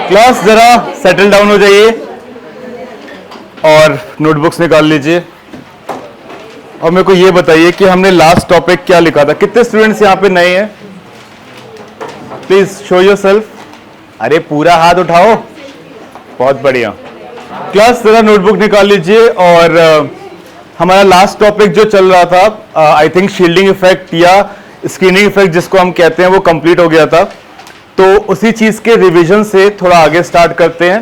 Class जरा settle down हो जाइए और नोटबुक्स निकाल लीजिए और मेरे को ये बताइए कि हमने लास्ट टॉपिक क्या लिखा था। कितने स्टूडेंट्स यहाँ पे नए हैं? Please show yourself. अरे पूरा हाथ उठाओ, बहुत बढ़िया। क्लास जरा नोटबुक निकाल लीजिए और हमारा लास्ट टॉपिक जो चल रहा था आई थिंक शील्डिंग इफेक्ट या स्क्रीनिंग इफेक्ट जिसको हम कहते हैं वो कंप्लीट हो गया था, तो उसी चीज के रिवीजन से थोड़ा आगे स्टार्ट करते हैं।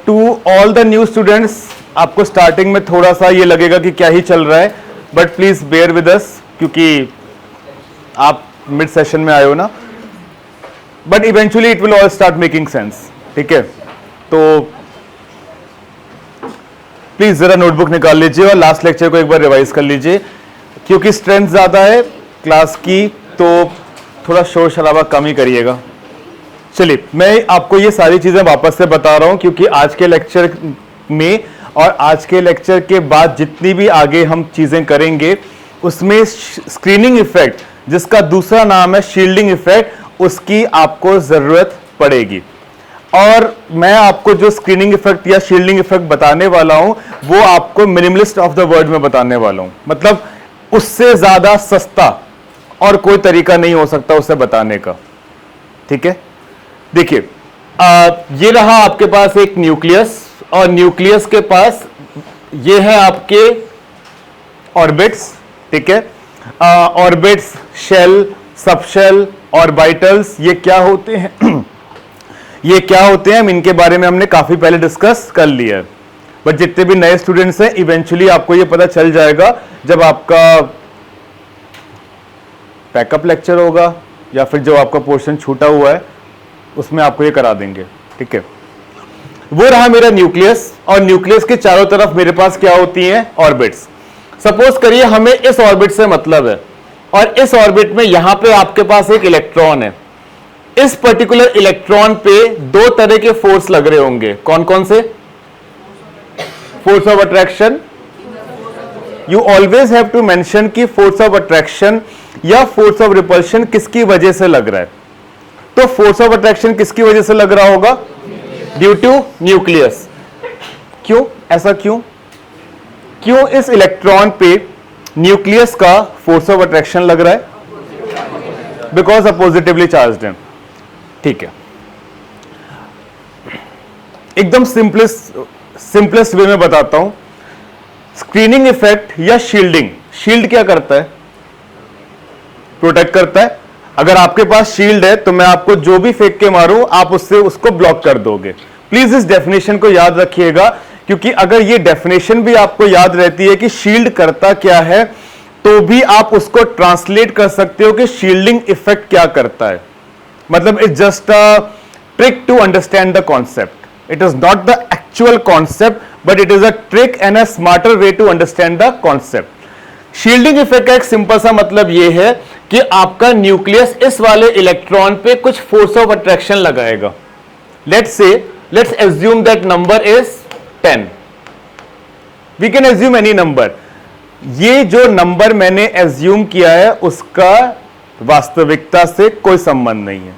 To all the new students, आपको स्टार्टिंग में थोड़ा सा ये लगेगा कि क्या ही चल रहा है, but please bear with us क्योंकि आप मिड सेशन में आए हो ना, but eventually it will all start making sense. ठीक है, तो प्लीज जरा नोटबुक निकाल लीजिए और लास्ट लेक्चर को एक बार रिवाइज कर लीजिए क्योंकि स्ट्रेंथ ज्यादा है क्लास की, तो थोड़ा शोर शराबा कम ही करिएगा। चलिए, मैं आपको ये सारी चीजें वापस से बता रहा हूं क्योंकि आज के लेक्चर में और आज के लेक्चर के बाद जितनी भी आगे हम चीजें करेंगे उसमें स्क्रीनिंग इफेक्ट, जिसका दूसरा नाम है शील्डिंग इफेक्ट, उसकी आपको जरूरत पड़ेगी। और मैं आपको जो स्क्रीनिंग इफेक्ट या शील्डिंग इफेक्ट बताने वाला हूं वो आपको मिनिमलिस्ट ऑफ द वर्ड में बताने वाला हूं, मतलब उससे ज्यादा सस्ता और कोई तरीका नहीं हो सकता उसे बताने का। ठीक है, देखिए ये रहा आपके पास एक न्यूक्लियस और न्यूक्लियस के पास ये है आपके ऑर्बिट्स। ठीक है, ऑर्बिट्स, शेल, सबशेल, ऑर्बिटल्स, ये क्या होते हैं ये क्या होते हैं, हम इनके बारे में हमने काफी पहले डिस्कस कर लिया है, बट जितने भी नए स्टूडेंट्स हैं इवेंचुअली आपको ये पता चल जाएगा जब आपका पैकअप लेक्चर होगा या फिर जो आपका पोर्शन छूटा हुआ है उसमें आपको ये करा देंगे। ठीक है, वो रहा मेरा न्यूक्लियस और न्यूक्लियस के चारों तरफ मेरे पास क्या होती हैं? ऑर्बिट्स। सपोज करिए हमें इस ऑर्बिट से मतलब है और इस ऑर्बिट में यहां पे आपके पास एक इलेक्ट्रॉन है। इस पर्टिकुलर इलेक्ट्रॉन पे दो तरह के फोर्स लग रहे होंगे। कौन कौन से? Force of attraction. You always have to mention कि फोर्स ऑफ अट्रैक्शन या फोर्स ऑफ रिपल्शन किसकी वजह से लग रहा है। तो फोर्स ऑफ अट्रैक्शन किसकी वजह से लग रहा होगा? Due to nucleus. क्यों? ऐसा क्यों? क्यों इस इलेक्ट्रॉन पे न्यूक्लियस का फोर्स ऑफ अट्रैक्शन लग रहा है? बिकॉज अपोजिटिवली चार्ज्ड है। ठीक है, एकदम सिंपलेस्ट वे में बताता हूं। स्क्रीनिंग इफेक्ट या शील्डिंग, शील्ड क्या करता है? प्रोटेक्ट करता है। अगर आपके पास शील्ड है तो मैं आपको जो भी फेंक के मारूं आप उससे उसको ब्लॉक कर दोगे। प्लीज इस डेफिनेशन को याद रखिएगा क्योंकि अगर ये डेफिनेशन भी आपको याद रहती है कि शील्ड करता क्या है तो भी आप उसको ट्रांसलेट कर सकते हो कि शील्डिंग इफेक्ट क्या करता है। मतलब it's just a trick to understand the concept. It is not the actual concept but it is a trick and a smarter way to understand the concept. Shielding effect का एक simple सा मतलब यह है कि आपका न्यूक्लियस इस वाले इलेक्ट्रॉन पे कुछ फोर्स ऑफ अट्रैक्शन लगाएगा। Let's assume that number is 10। We can assume any number. ये जो नंबर मैंने एज्यूम किया है उसका वास्तविकता से कोई संबंध नहीं है,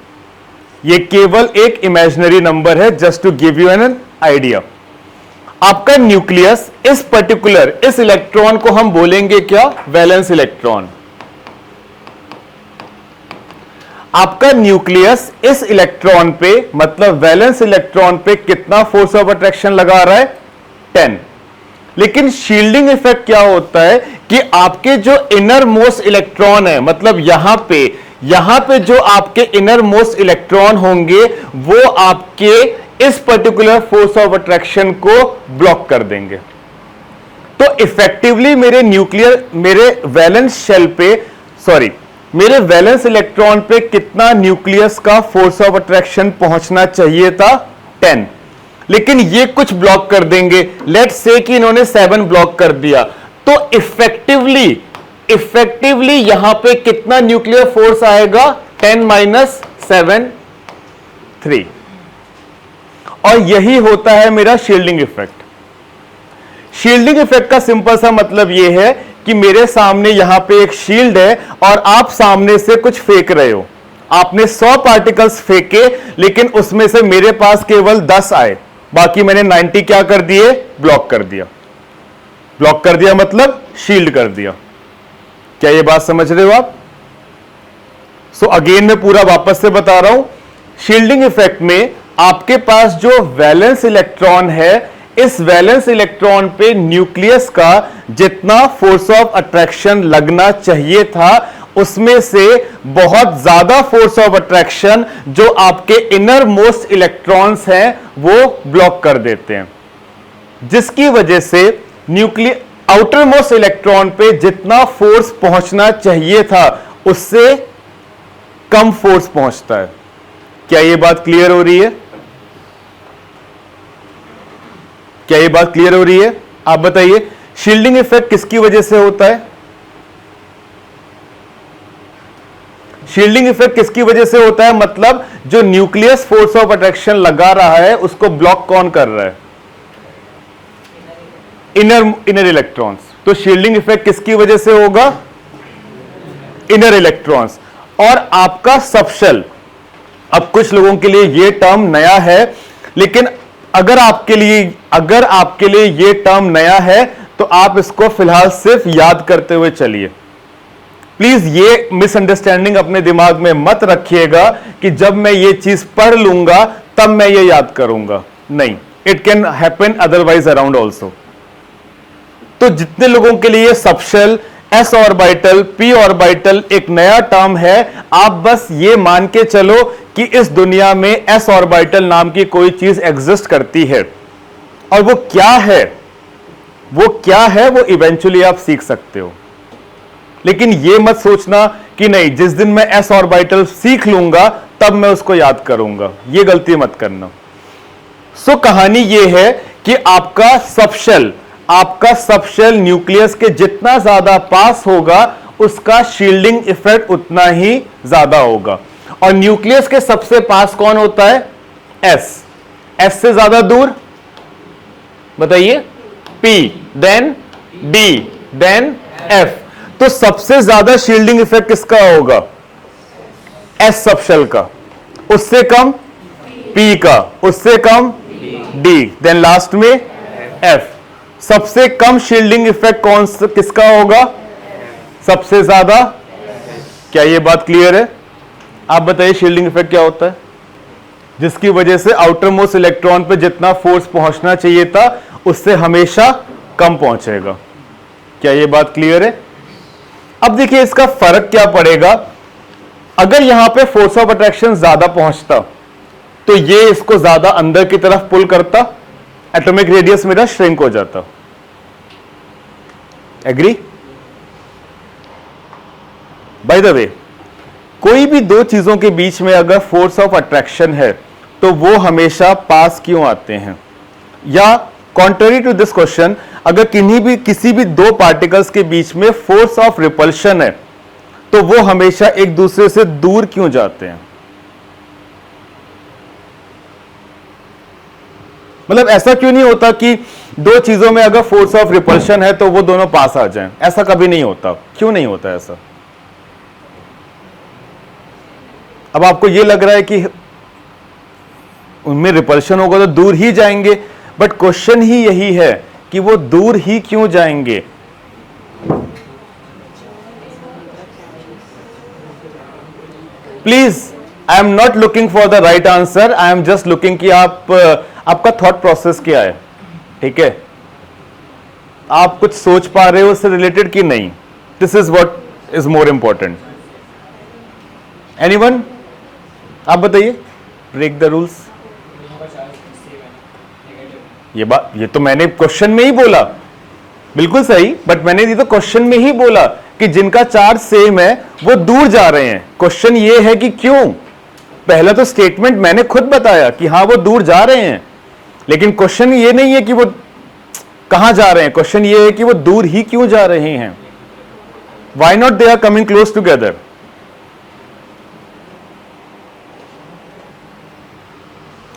ये केवल एक इमेजिनरी नंबर है, just to give you an idea. आपका न्यूक्लियस इस पर्टिकुलर इस इलेक्ट्रॉन को हम बोलेंगे क्या? Valence electron. आपका न्यूक्लियस इस इलेक्ट्रॉन पे मतलब वैलेंस इलेक्ट्रॉन पे कितना फोर्स ऑफ अट्रैक्शन लगा रहा है? 10। लेकिन शील्डिंग इफेक्ट क्या होता है कि आपके जो इनर मोस्ट इलेक्ट्रॉन है, मतलब यहां पे जो आपके इनर मोस्ट इलेक्ट्रॉन होंगे वो आपके इस पर्टिकुलर फोर्स ऑफ अट्रैक्शन को ब्लॉक कर देंगे। तो इफेक्टिवली मेरे वैलेंस इलेक्ट्रॉन पे कितना न्यूक्लियस का फोर्स ऑफ अट्रैक्शन पहुंचना चाहिए था? 10। लेकिन ये कुछ ब्लॉक कर देंगे। लेट्स से कि इन्होंने 7 ब्लॉक कर दिया, तो इफेक्टिवली यहां पे कितना न्यूक्लियर फोर्स आएगा? 10 माइनस 7, 3। और यही होता है मेरा शील्डिंग इफेक्ट। शील्डिंग इफेक्ट का सिंपल सा मतलब यह है कि मेरे सामने यहां पे एक शील्ड है और आप सामने से कुछ फेंक रहे हो। आपने 100 पार्टिकल्स फेंके, लेकिन उसमें से मेरे पास केवल 10 आए, बाकी मैंने 90 क्या कर दिए, ब्लॉक कर दिया। ब्लॉक कर दिया मतलब शील्ड कर दिया। क्या ये बात समझ रहे हो आप? सो अगेन मैं पूरा वापस से बता रहा हूं, शील्डिंग इफेक्ट में आपके पास जो वैलेंस इलेक्ट्रॉन है, इस वैलेंस इलेक्ट्रॉन पे न्यूक्लियस का जितना फोर्स ऑफ अट्रैक्शन लगना चाहिए था, उसमें से बहुत ज्यादा फोर्स ऑफ अट्रैक्शन जो आपके इनर मोस्ट इलेक्ट्रॉन्स हैं वो ब्लॉक कर देते हैं, जिसकी वजह से न्यूक्लियर आउटर मोस्ट इलेक्ट्रॉन पे जितना फोर्स पहुंचना चाहिए था उससे कम फोर्स पहुंचता है। क्या यह बात क्लियर हो रही है? क्या यह बात क्लियर हो रही है? आप बताइए, शील्डिंग इफेक्ट किसकी वजह से होता है? शील्डिंग इफेक्ट किसकी वजह से होता है? मतलब जो न्यूक्लियस फोर्स ऑफ अट्रैक्शन लगा रहा है उसको ब्लॉक कौन कर रहा है? Inner electrons. तो शील्डिंग इफेक्ट किसकी वजह से होगा? Inner electrons. और आपका सबशेल, अब कुछ लोगों के लिए यह टर्म नया है, लेकिन अगर आपके लिए यह टर्म नया है तो आप इसको फिलहाल सिर्फ याद करते हुए चलिए। प्लीज ये मिसअंडरस्टैंडिंग अपने दिमाग में मत रखिएगा कि जब मैं ये चीज पढ़ लूंगा तब मैं ये याद करूंगा। नहीं, it can happen otherwise around also. तो जितने लोगों के लिए subshell, S orbital, P orbital एक नया टर्म है, आप बस ये मान के चलो कि इस दुनिया में एस ऑर्बिटल नाम की कोई चीज एग्जिस्ट करती है, और वो क्या है वो इवेंचुअली आप सीख सकते हो। लेकिन ये मत सोचना कि नहीं, जिस दिन मैं एस ऑर्बिटल सीख लूंगा तब मैं उसको याद करूंगा, ये गलती मत करना। सो कहानी ये है कि आपका सबशेल न्यूक्लियस के जितना ज्यादा पास होगा उसका शील्डिंग इफेक्ट उतना ही ज्यादा होगा। और न्यूक्लियस के सबसे पास कौन होता है? एस से ज्यादा दूर बताइए, P, then D, then F. तो सबसे ज्यादा शील्डिंग इफेक्ट किसका होगा? एस सबशेल का। उससे कम पी का, उससे कम डी, देन लास्ट में एफ। सबसे कम शील्डिंग इफेक्ट किसका होगा? सबसे ज्यादा। क्या यह बात क्लियर है? आप बताइए शील्डिंग इफेक्ट क्या होता है? जिसकी वजह से आउटर मोस्ट इलेक्ट्रॉन पे जितना फोर्स पहुंचना चाहिए था उससे हमेशा कम पहुंचेगा। क्या यह बात क्लियर है? अब देखिए इसका फर्क क्या पड़ेगा। अगर यहां पे फोर्स ऑफ अट्रैक्शन ज्यादा पहुंचता तो ये इसको ज्यादा अंदर की तरफ पुल करता, एटॉमिक रेडियस मेरा श्रिंक हो जाता। एग्री? बाय द वे, कोई भी दो चीजों के बीच में अगर फोर्स ऑफ अट्रैक्शन है तो वो हमेशा पास क्यों आते हैं? या कॉन्ट्ररी टू दिस क्वेश्चन, अगर किसी भी दो पार्टिकल्स के बीच में फोर्स ऑफ रिपल्शन है तो वो हमेशा एक दूसरे से दूर क्यों जाते हैं? मतलब ऐसा क्यों नहीं होता कि दो चीजों में अगर फोर्स ऑफ रिपल्शन है तो वो दोनों पास आ जाएं? ऐसा कभी नहीं होता। क्यों नहीं होता ऐसा? अब आपको ये लग रहा है कि उनमें रिपल्शन होगा तो दूर ही जाएंगे, बट क्वेश्चन ही यही है कि वो दूर ही क्यों जाएंगे? Please, I am not looking for the right answer, I am just looking कि आपका थॉट प्रोसेस क्या है। ठीक है, आप कुछ सोच पा रहे हो उससे रिलेटेड कि नहीं? This is what is more important. Anyone? आप बताइए, ब्रेक द रूल्स। ये तो मैंने क्वेश्चन में ही बोला, बिल्कुल सही, बट मैंने ये तो क्वेश्चन में ही बोला कि जिनका चार्ज सेम है वो दूर जा रहे हैं। क्वेश्चन ये है कि क्यों? पहला तो स्टेटमेंट मैंने खुद बताया कि हां वो दूर जा रहे हैं, लेकिन क्वेश्चन ये नहीं है कि वो कहां जा रहे हैं, क्वेश्चन ये है कि वो दूर ही क्यों जा रहे हैं। Why not they are coming close together?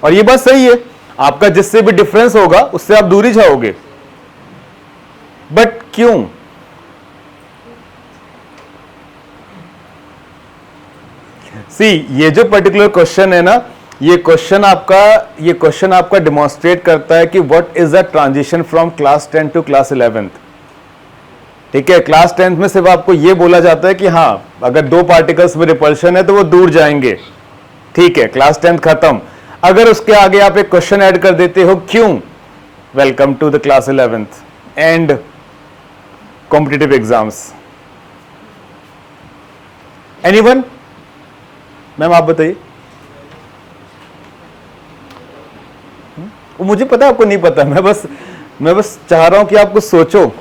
और ये बात सही है, आपका जिससे भी डिफरेंस होगा उससे आप दूर ही जाओगे, बट क्यों? सी ये जो पर्टिकुलर क्वेश्चन है ना, ये क्वेश्चन आपका डिमॉन्स्ट्रेट करता है कि what is the transition from class 10 to class 11th। ठीक है, क्लास 10th में सिर्फ आपको ये बोला जाता है कि हाँ अगर दो पार्टिकल्स में रिपल्शन है तो वो दूर जाएंगे, ठीक है, क्लास 10th खत्म। अगर उसके आगे आप एक क्वेश्चन ऐड कर देते हो, क्यों, welcome to the class 11th and competitive exams. Anyone? Ma'am आप बताइए। वो मुझे पता है आपको नहीं पता, मैं बस चाह रहा हूं कि आप कुछ सोचो।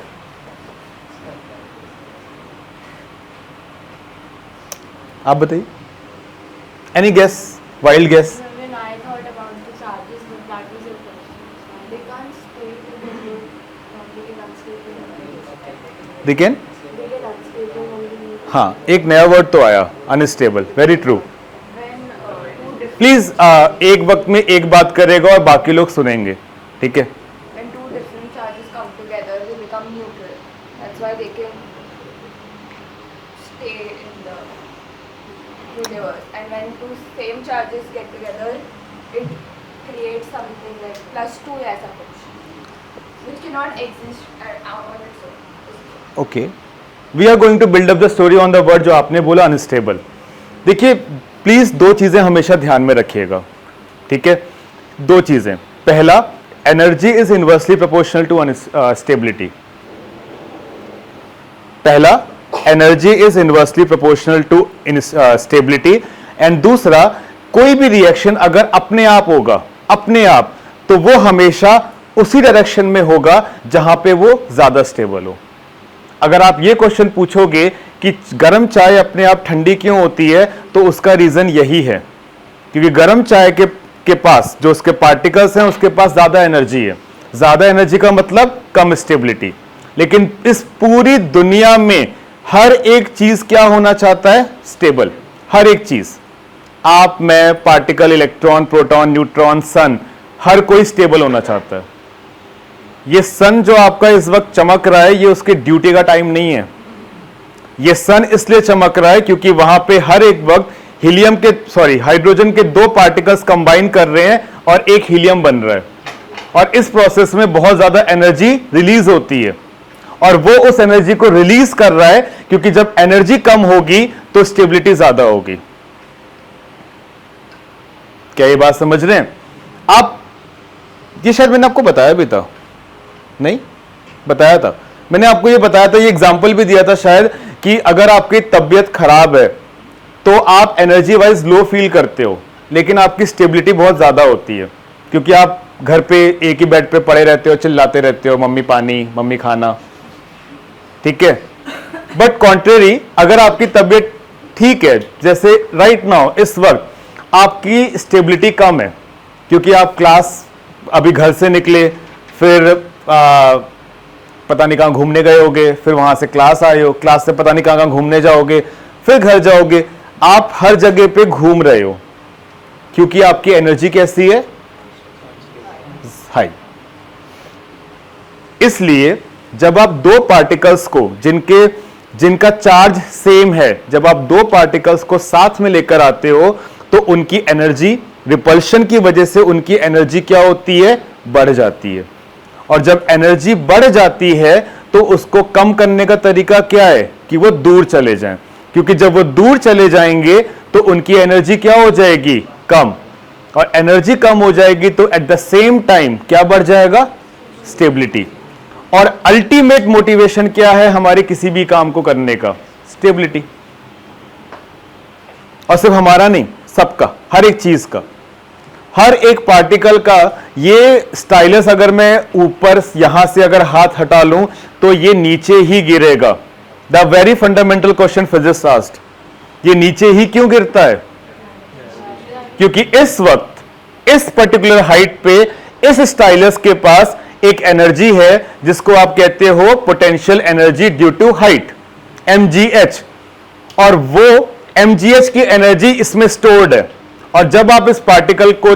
आप बताइए, एनी गेस, वाइल्ड गेस? देखें, हाँ एक नया वर्ड तो आया, अनस्टेबल, वेरी ट्रू। प्लीज एक वक्त में एक बात करेगा और बाकी लोग सुनेंगे, ठीक है? When two different charges come together, they become neutral. That's why they can stay in the universe. And when two same charges get together, it creates something like +2 ऐसा कुछ, which cannot exist on its own. Okay, we are going to build up the story on the word जो आपने बोला, unstable. देखिए please दो चीजें हमेशा ध्यान में रखिएगा, ठीक है? दो चीजें, पहला, energy is inversely proportional to stability. पहला, energy is inversely proportional to stability. And दूसरा, कोई भी रिएक्शन अगर अपने आप होगा, अपने आप, तो वो हमेशा उसी डायरेक्शन में होगा जहां पे वो ज्यादा स्टेबल हो। अगर आप ये क्वेश्चन पूछोगे कि गर्म चाय अपने आप ठंडी क्यों होती है, तो उसका रीजन यही है, क्योंकि गर्म चाय के पास जो उसके पार्टिकल्स हैं उसके पास ज्यादा एनर्जी है। ज्यादा एनर्जी का मतलब कम स्टेबिलिटी। लेकिन इस पूरी दुनिया में हर एक चीज क्या होना चाहता है? स्टेबल। हर एक चीज, आप, मैं, पार्टिकल, इलेक्ट्रॉन, प्रोटॉन, न्यूट्रॉन, सन, हर कोई स्टेबल होना चाहता है। ये सन जो आपका इस वक्त चमक रहा है, ये उसके ड्यूटी का टाइम नहीं है। ये सन इसलिए चमक रहा है क्योंकि वहां पे हर एक वक्त हाइड्रोजन के दो पार्टिकल्स कंबाइन कर रहे हैं और एक हीलियम बन रहा है, और इस प्रोसेस में बहुत ज्यादा एनर्जी रिलीज होती है, और वो उस एनर्जी को रिलीज कर रहा है क्योंकि जब एनर्जी कम होगी तो स्टेबिलिटी ज्यादा होगी। क्या ये बात समझ रहे हैं आप? ये शायद मैंने आपको बताया भी था, नहीं बताया था? मैंने आपको ये बताया था, ये एग्जाम्पल भी दिया था शायद, कि अगर आपकी तबीयत खराब है तो आप एनर्जी वाइज लो फील करते हो, लेकिन आपकी स्टेबिलिटी बहुत ज्यादा होती है क्योंकि आप घर पे एक ही बेड पे पड़े रहते हो, चिल्लाते रहते हो, मम्मी पानी, मम्मी खाना, ठीक है? बट कॉन्ट्रेरी, अगर आपकी तबीयत ठीक है, जैसे राइट नाउ इस वक्त आपकी स्टेबिलिटी कम है क्योंकि आप क्लास अभी घर से निकले, फिर पता नहीं कहां घूमने गए होगे, फिर वहां से क्लास आए हो, क्लास से पता नहीं कहां घूमने जाओगे, फिर घर जाओगे, आप हर जगह पे घूम रहे हो क्योंकि आपकी एनर्जी कैसी है? हाई। इसलिए जब आप दो पार्टिकल्स को जिनका चार्ज सेम है, जब आप दो पार्टिकल्स को साथ में लेकर आते हो तो उनकी एनर्जी, रिपल्शन की वजह से उनकी एनर्जी क्या होती है? बढ़ जाती है। और जब एनर्जी बढ़ जाती है तो उसको कम करने का तरीका क्या है? कि वो दूर चले जाएं, क्योंकि जब वो दूर चले जाएंगे तो उनकी एनर्जी क्या हो जाएगी? कम। और एनर्जी कम हो जाएगी तो एट द सेम टाइम क्या बढ़ जाएगा? स्टेबिलिटी। और अल्टीमेट मोटिवेशन क्या है हमारे किसी भी काम को करने का? स्टेबिलिटी। और सिर्फ हमारा नहीं, सबका, हर एक चीज का, हर एक पार्टिकल का। ये स्टाइलस अगर मैं ऊपर यहां से अगर हाथ हटा लूं तो ये नीचे ही गिरेगा। The very fundamental question physics asked, ये नीचे ही क्यों गिरता है? क्योंकि इस वक्त इस पर्टिकुलर हाइट पे इस स्टाइलस के पास एक एनर्जी है जिसको आप कहते हो potential energy due to height, mgh, और वो mgh की एनर्जी इसमें स्टोर्ड है। और जब आप इस पार्टिकल को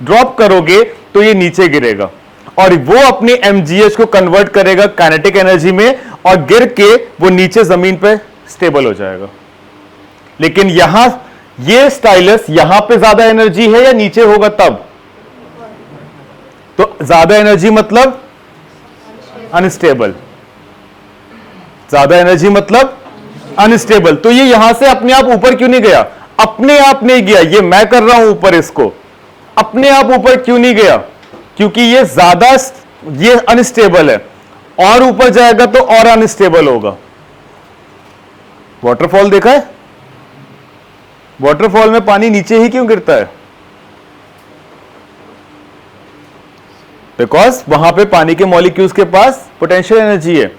ड्रॉप करोगे तो ये नीचे गिरेगा और वो अपनी mgh को कन्वर्ट करेगा काइनेटिक एनर्जी में और गिर के वो नीचे जमीन पे स्टेबल हो जाएगा। लेकिन ये स्टाइलस यहां पे ज्यादा एनर्जी है या नीचे होगा तब? तो ज्यादा एनर्जी मतलब अनस्टेबल, ज्यादा एनर्जी मतलब अनस्टेबल। तो ये यहां से अपने आप ऊपर क्यों नहीं गया? अपने आप नहीं गया, ये मैं कर रहा हूं ऊपर, इसको अपने आप ऊपर क्यों नहीं गया? क्योंकि ये ज्यादा, ये अनस्टेबल है, और ऊपर जाएगा तो और अनस्टेबल होगा। वाटरफॉल देखा है? वाटरफॉल में पानी नीचे ही क्यों गिरता है? बिकॉज वहां पे पानी के मॉलिक्यूल्स के पास पोटेंशियल एनर्जी है,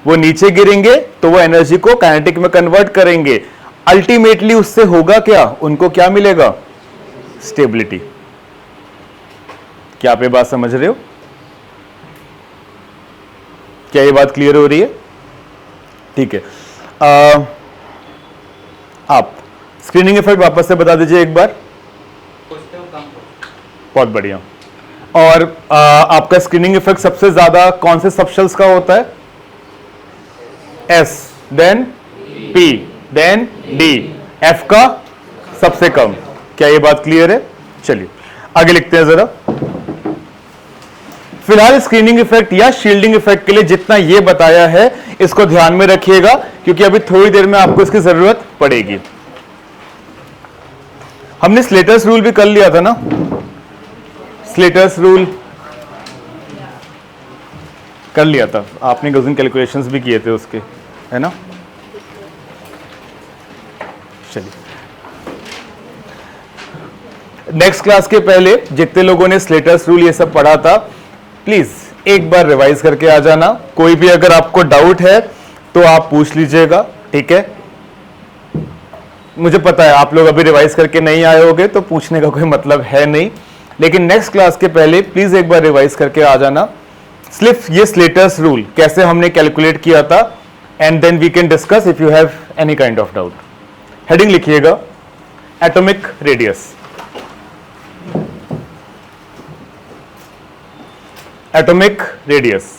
वो नीचे गिरेंगे तो वो एनर्जी को काइनेटिक में कन्वर्ट करेंगे। अल्टीमेटली उससे होगा क्या? उनको क्या मिलेगा? स्टेबिलिटी। क्या आप ये बात समझ रहे हो? क्या ये बात क्लियर हो रही है? ठीक है। आप स्क्रीनिंग इफेक्ट वापस से बता दीजिए एक बार। बहुत बढ़िया। और आपका स्क्रीनिंग इफेक्ट सबसे ज्यादा कौन से सबशेल्स का होता है? S, then P, then D, F का सबसे कम। क्या ये बात क्लियर है? चलिए आगे लिखते हैं जरा। फिलहाल स्क्रीनिंग इफेक्ट या शील्डिंग इफेक्ट के लिए जितना ये बताया है इसको ध्यान में रखिएगा, क्योंकि अभी थोड़ी देर में आपको इसकी जरूरत पड़ेगी। हमने स्लेटर्स रूल भी कर लिया था ना? स्लेटर्स रूल कर लिया था आपने, गॉसियन कैलकुलेशंस भी किए थे उसके, है ना? चलिए नेक्स्ट क्लास के पहले जितने लोगों ने स्लेटर्स रूल ये सब पढ़ा था, प्लीज एक बार रिवाइज करके आ जाना। कोई भी अगर आपको डाउट है तो आप पूछ लीजिएगा, ठीक है? मुझे पता है आप लोग अभी रिवाइज करके नहीं आए होगे तो पूछने का कोई मतलब है नहीं, लेकिन नेक्स्ट क्लास के पहले प्लीज एक बार रिवाइज करके आ जाना। सिर्फ ये स्लेटर्स रूल कैसे हमने कैलकुलेट किया था, and then we can discuss if you have any kind of doubt. Heading लिखिएगा, atomic radius. Atomic radius,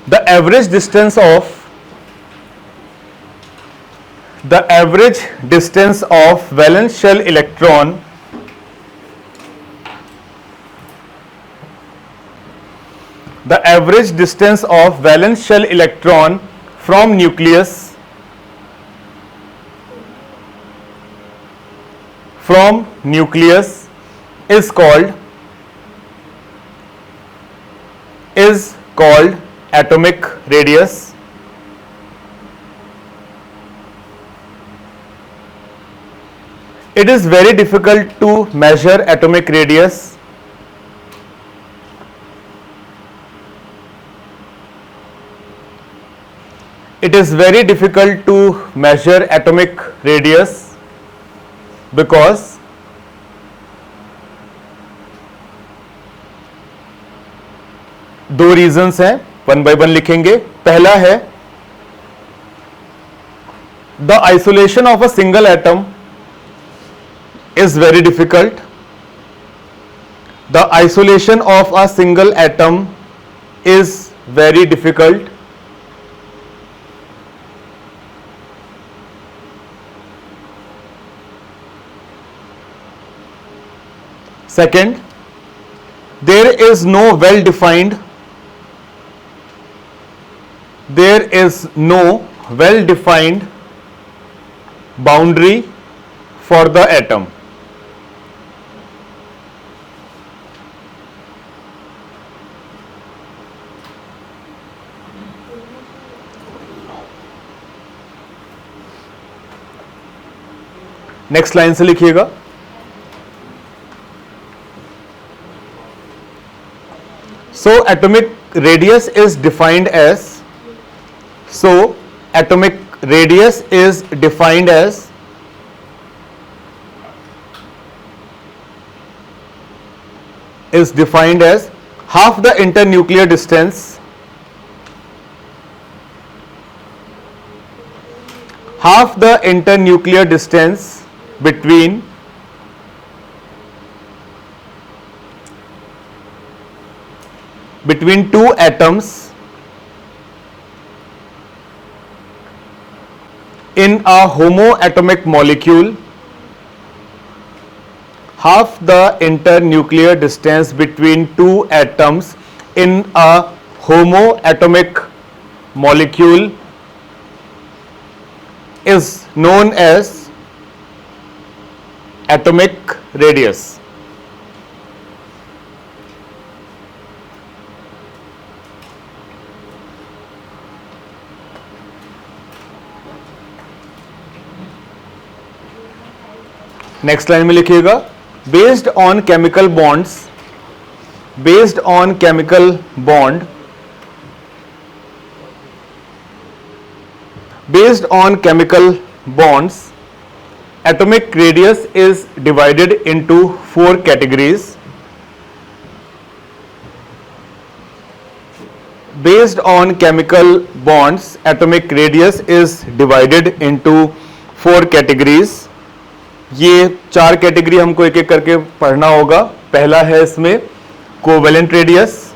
the average distance of valence shell electron from nucleus is called atomic radius. It is very difficult to measure atomic radius. It is very difficult to measure atomic radius because दो reasons हैं, one by one लिखेंगे। पहला है the isolation of a single atom is very difficult. The isolation of a single atom is very difficult. Second, there is no well-defined boundary for the atom. Next line से लिखिएगा, so atomic radius is defined as half the internuclear distance between two atoms in a homoatomic molecule, half the internuclear distance between two atoms in a homoatomic molecule is known as atomic radius. Next line में लिखिएगा, based on chemical bonds, based on chemical bond, based on chemical bonds, atomic radius is divided into 4 categories. Based on chemical bonds, atomic radius is divided into 4 categories. ये 4 category हमको एक एक करके पढ़ना होगा. पहला है इसमें कोवेलेंट रेडियस,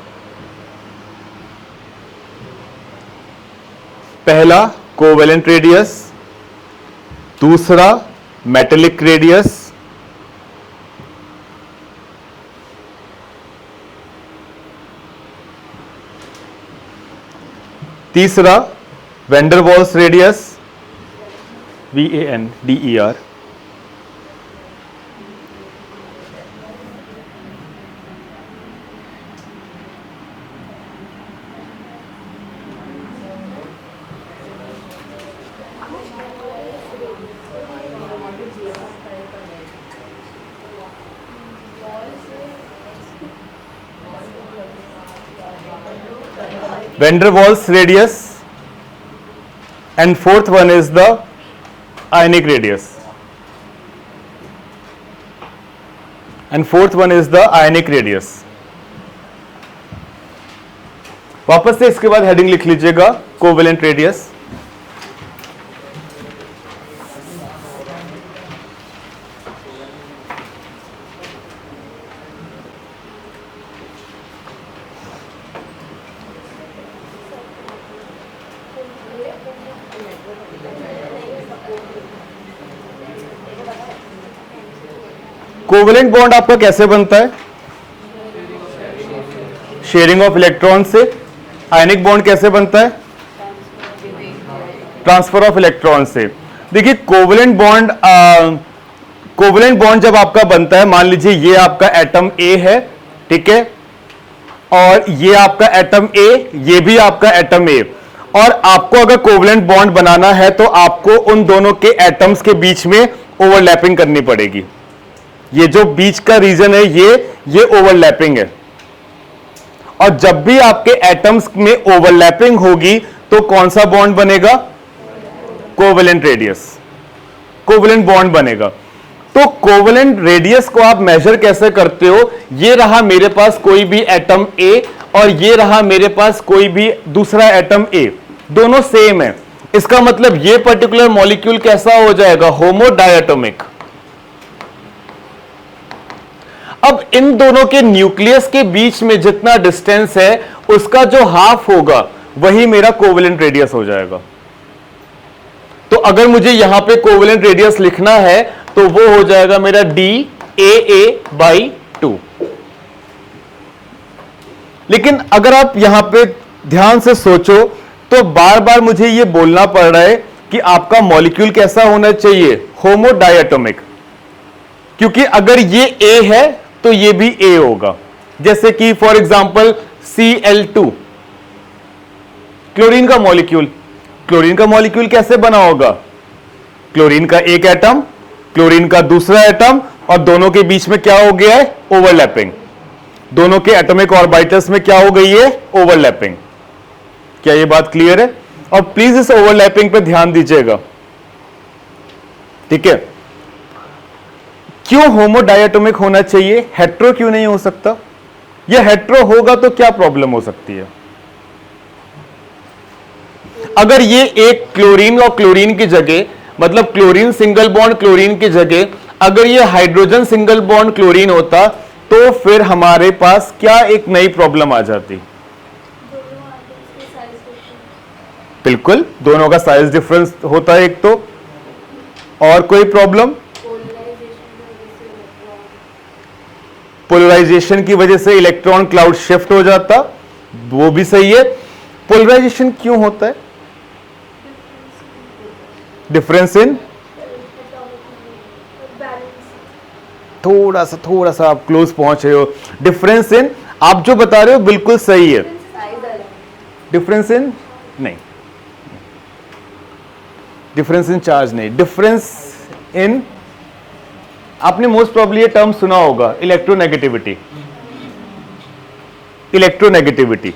पहला कोवेलेंट रेडियस, दूसरा मेटेलिक रेडियस, तीसरा van der Waals radius, VANDER, van der Waals radius, and fourth one is the ionic radius, and fourth one is the ionic radius. वापस से इसके बाद हेडिंग लिख लीजिएगा, कोवेलेंट रेडियस, कोवेलेंट बॉन्ड आपका कैसे बनता है? शेयरिंग ऑफ इलेक्ट्रॉन से. आयनिक बॉन्ड कैसे बनता है? ट्रांसफर ऑफ इलेक्ट्रॉन से. देखिए कोवेलेंट बॉन्ड जब आपका बनता है, मान लीजिए ये आपका एटम ए है, ठीक है, और ये आपका एटम ए, ये भी आपका एटम ए, और आपको अगर कोवेलेंट बॉन्ड बनाना है तो आपको उन दोनों के एटम्स के बीच में ओवरलैपिंग करनी पड़ेगी. ये जो बीच का रीजन है ये ओवरलैपिंग है, और जब भी आपके एटम्स में ओवरलैपिंग होगी तो कौन सा बॉन्ड बनेगा? कोवेलेंट रेडियस, कोवेलेंट बॉन्ड बनेगा. तो कोवेलेंट रेडियस को आप मेजर कैसे करते हो? ये रहा मेरे पास कोई भी एटम ए और ये रहा मेरे पास कोई भी दूसरा एटम ए, दोनों सेम है. इसका मतलब ये पर्टिकुलर मॉलिक्यूल कैसा हो जाएगा? होमो डायटोमिक. अब इन दोनों के न्यूक्लियस के बीच में जितना डिस्टेंस है उसका जो हाफ होगा वही मेरा कोवेलेंट रेडियस हो जाएगा. तो अगर मुझे यहां पे कोवेलेंट रेडियस लिखना है तो वो हो जाएगा मेरा DAA/2. लेकिन अगर आप यहां पे ध्यान से सोचो तो बार बार मुझे ये बोलना पड़ रहा है कि आपका मॉलिक्यूल कैसा होना चाहिए? होमो डायटोमिक. क्योंकि अगर ये A है तो ये भी A होगा. जैसे कि फॉर एग्जांपल Cl2, क्लोरीन का मॉलिक्यूल. क्लोरीन का मॉलिक्यूल कैसे बना होगा? क्लोरीन का एक एटम, क्लोरीन का दूसरा एटम, और दोनों के बीच में क्या हो गया है? ओवरलैपिंग. दोनों के एटॉमिक ऑर्बिटल्स में क्या हो गई है? ओवरलैपिंग. क्या ये बात क्लियर है? और प्लीज इस ओवरलैपिंग पे ध्यान दीजिएगा, ठीक है. क्यों होमो डायटोमिक होना चाहिए? हेट्रो क्यों नहीं हो सकता? ये हेट्रो होगा तो क्या प्रॉब्लम हो सकती है? अगर ये एक क्लोरीन और क्लोरीन की जगह, मतलब क्लोरीन सिंगल बॉन्ड क्लोरीन की जगह अगर ये हाइड्रोजन सिंगल बॉन्ड क्लोरीन होता तो फिर हमारे पास क्या एक नई प्रॉब्लम आ जाती? बिल्कुल, दोनों का साइज डिफरेंस होता है एक तो। और कोई प्रॉब्लम? पोलराइजेशन की वजह से इलेक्ट्रॉन क्लाउड शिफ्ट हो जाता, वो भी सही है। पोलराइजेशन क्यों होता है? डिफरेंस इन, थोड़ा सा आप क्लोज पहुंच रहे हो। डिफरेंस इन, आप जो बता रहे हो बिल्कुल सही है। डिफरेंस इन नहीं, डिफरेंस इन चार्ज नहीं, डिफरेंस इन, आपने मोस्ट प्रोबेबली ये टर्म सुना होगा, इलेक्ट्रोनेगेटिविटी। इलेक्ट्रोनेगेटिविटी,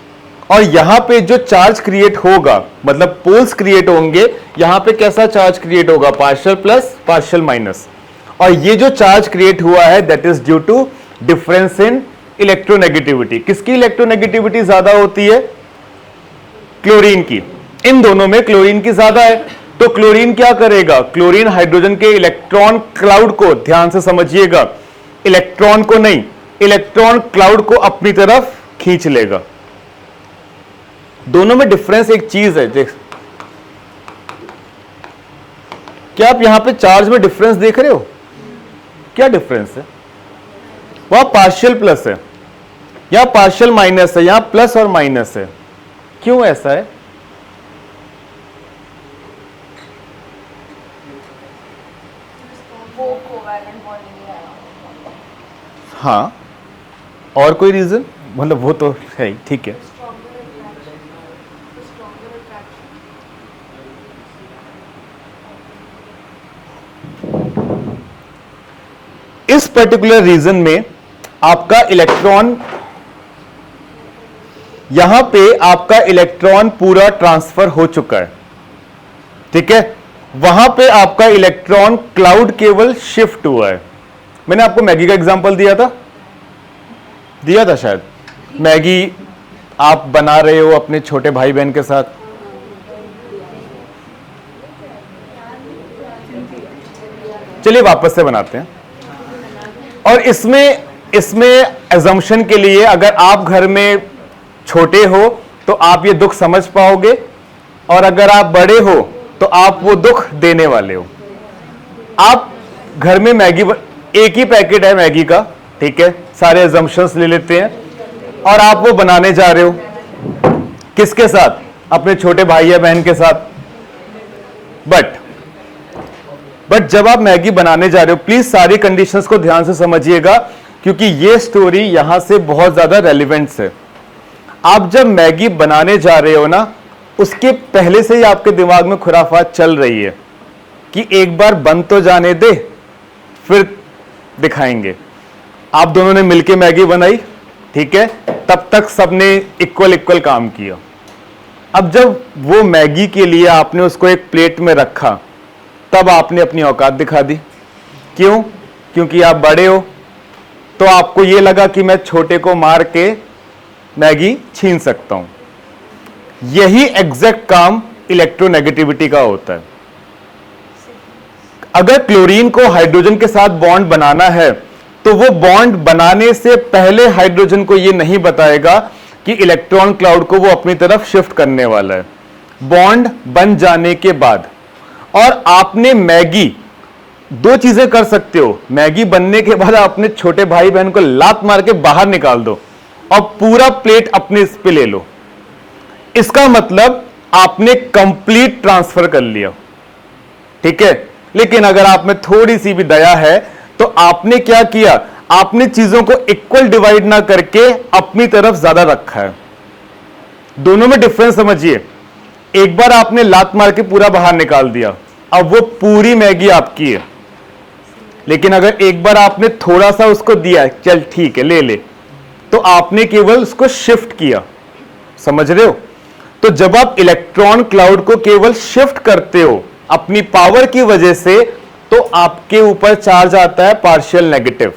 और यहां पे जो चार्ज क्रिएट होगा, मतलब पोल्स क्रिएट होंगे, यहां पे कैसा चार्ज क्रिएट होगा? Partial plus partial minus. और ये जो चार्ज क्रिएट हुआ है that is due to difference in electronegativity. किसकी इलेक्ट्रोनेगेटिविटी ज्यादा होती है? क्लोरीन की। इन दोनों में क्लोरीन की ज्यादा है। तो क्लोरीन क्या करेगा? क्लोरीन हाइड्रोजन के इलेक्ट्रॉन क्लाउड को, ध्यान से समझिएगा, इलेक्ट्रॉन को नहीं, इलेक्ट्रॉन क्लाउड को अपनी तरफ खींच लेगा। दोनों में डिफरेंस एक चीज है, देख, क्या आप यहां पे चार्ज में डिफरेंस देख रहे हो? क्या डिफरेंस है? वहां पार्शियल प्लस है, यहां पार्शियल माइनस है, यहां प्लस और माइनस है। क्यों ऐसा है? हाँ, और कोई रीजन? मतलब वो तो है ही, ठीक है। इस पर्टिकुलर रीजन में आपका इलेक्ट्रॉन, यहां पे आपका इलेक्ट्रॉन पूरा ट्रांसफर हो चुका है, ठीक है। वहां पे आपका इलेक्ट्रॉन क्लाउड केवल शिफ्ट हुआ है। मैंने आपको मैगी का एग्जांपल दिया था शायद। मैगी आप बना रहे हो अपने छोटे भाई बहन के साथ, चलिए वापस से बनाते हैं। और इसमें अजम्पशन के लिए, अगर आप घर में छोटे हो तो आप ये दुख समझ पाओगे, और अगर आप बड़े हो तो आप वो दुख देने वाले हो। आप घर में मैगी, एक ही पैकेट है मैगी का, ठीक है, सारे अजम्पशंस ले लेते हैं, और आप वो बनाने जा रहे हो किसके साथ? अपने छोटे भाई या बहन के साथ। बट जब आप मैगी बनाने जा रहे हो, प्लीज सारी कंडीशंस को ध्यान से समझिएगा, क्योंकि ये स्टोरी यहां से बहुत ज्यादा रेलिवेंट है। आप जब मैगी बनाने जा रहे हो ना, उसके पहले से ही आपके दिमाग में खुराफात चल रही है कि एक बार बन तो जाने दे, फिर दिखाएंगे। आप दोनों ने मिलके मैगी बनाई, ठीक है, तब तक सबने इक्वल काम किया। अब जब वो मैगी के लिए आपने उसको एक प्लेट में रखा, तब आपने अपनी औकात दिखा दी। क्यों? क्योंकि आप बड़े हो, तो आपको ये लगा कि मैं छोटे को मार के मैगी छीन सकता हूं। यही एग्जैक्ट काम इलेक्ट्रोनेगेटिविटी का होता है। अगर क्लोरीन को हाइड्रोजन के साथ बॉन्ड बनाना है, तो वो बॉन्ड बनाने से पहले हाइड्रोजन को ये नहीं बताएगा कि इलेक्ट्रॉन क्लाउड को वो अपनी तरफ शिफ्ट करने वाला है। बॉन्ड बन जाने के बाद, और आपने मैगी, दो चीजें कर सकते हो। मैगी बनने के बाद अपने छोटे भाई बहन को लात मार के बाहर निकाल दो और पूरा प्लेट अपने इस पे ले लो। इसका मतलब आपने कंप्लीट ट्रांसफर कर लिया, ठीक है। लेकिन अगर आप में थोड़ी सी भी दया है, तो आपने क्या किया? आपने चीजों को इक्वल डिवाइड ना करके अपनी तरफ ज्यादा रखा है। दोनों में डिफरेंस समझिए। एक बार आपने लात मार के पूरा बाहर निकाल दिया, अब वो पूरी मैगी आपकी है। लेकिन अगर एक बार आपने थोड़ा सा उसको दिया, चल ठीक है ले ले, तो आपने केवल उसको शिफ्ट किया। समझ रहे हो? तो जब आप इलेक्ट्रॉन क्लाउड को केवल शिफ्ट करते हो अपनी पावर की वजह से, तो आपके ऊपर चार्ज आता है पार्शियल नेगेटिव।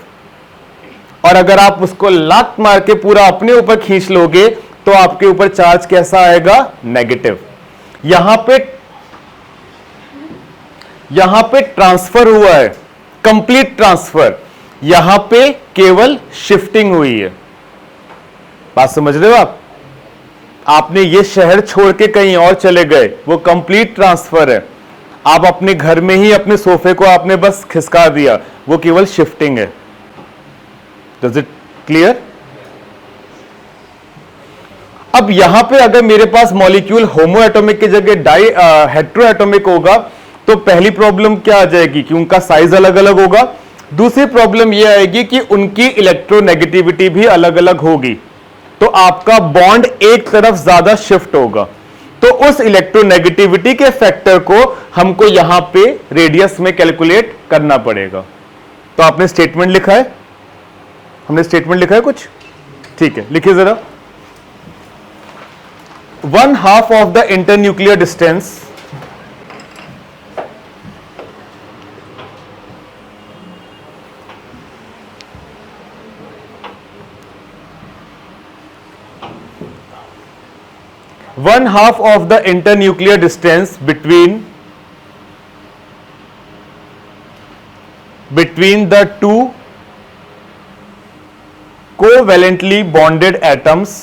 और अगर आप उसको लात मार के पूरा अपने ऊपर खींच लोगे, तो आपके ऊपर चार्ज कैसा आएगा? नेगेटिव। यहां पे ट्रांसफर हुआ है, कंप्लीट ट्रांसफर। यहां पे केवल शिफ्टिंग हुई है। बात समझ रहे हो आप? आपने ये शहर छोड़ के कहीं और चले गए, वो कंप्लीट ट्रांसफर है। आप अपने घर में ही अपने सोफे को आपने बस खिसका दिया, वो केवल शिफ्टिंग है। Does it clear? अब यहां पे अगर मेरे पास मॉलिक्यूल होमो एटॉमिक की जगह डाई हेट्रो एटॉमिक होगा तो पहली प्रॉब्लम क्या आ जाएगी कि उनका साइज अलग अलग होगा। दूसरी प्रॉब्लम यह आएगी कि उनकी इलेक्ट्रोनेगेटिविटी भी अलग अलग होगी, तो आपका बॉन्ड एक तरफ ज्यादा शिफ्ट होगा। तो उस इलेक्ट्रोनेगेटिविटी के फैक्टर को हमको यहां पे रेडियस में कैलकुलेट करना पड़ेगा। तो आपने स्टेटमेंट लिखा है, हमने स्टेटमेंट लिखा है कुछ, ठीक है, लिखिए जरा। 1/2 of the internuclear distance of the internuclear distance between the two covalently bonded atoms,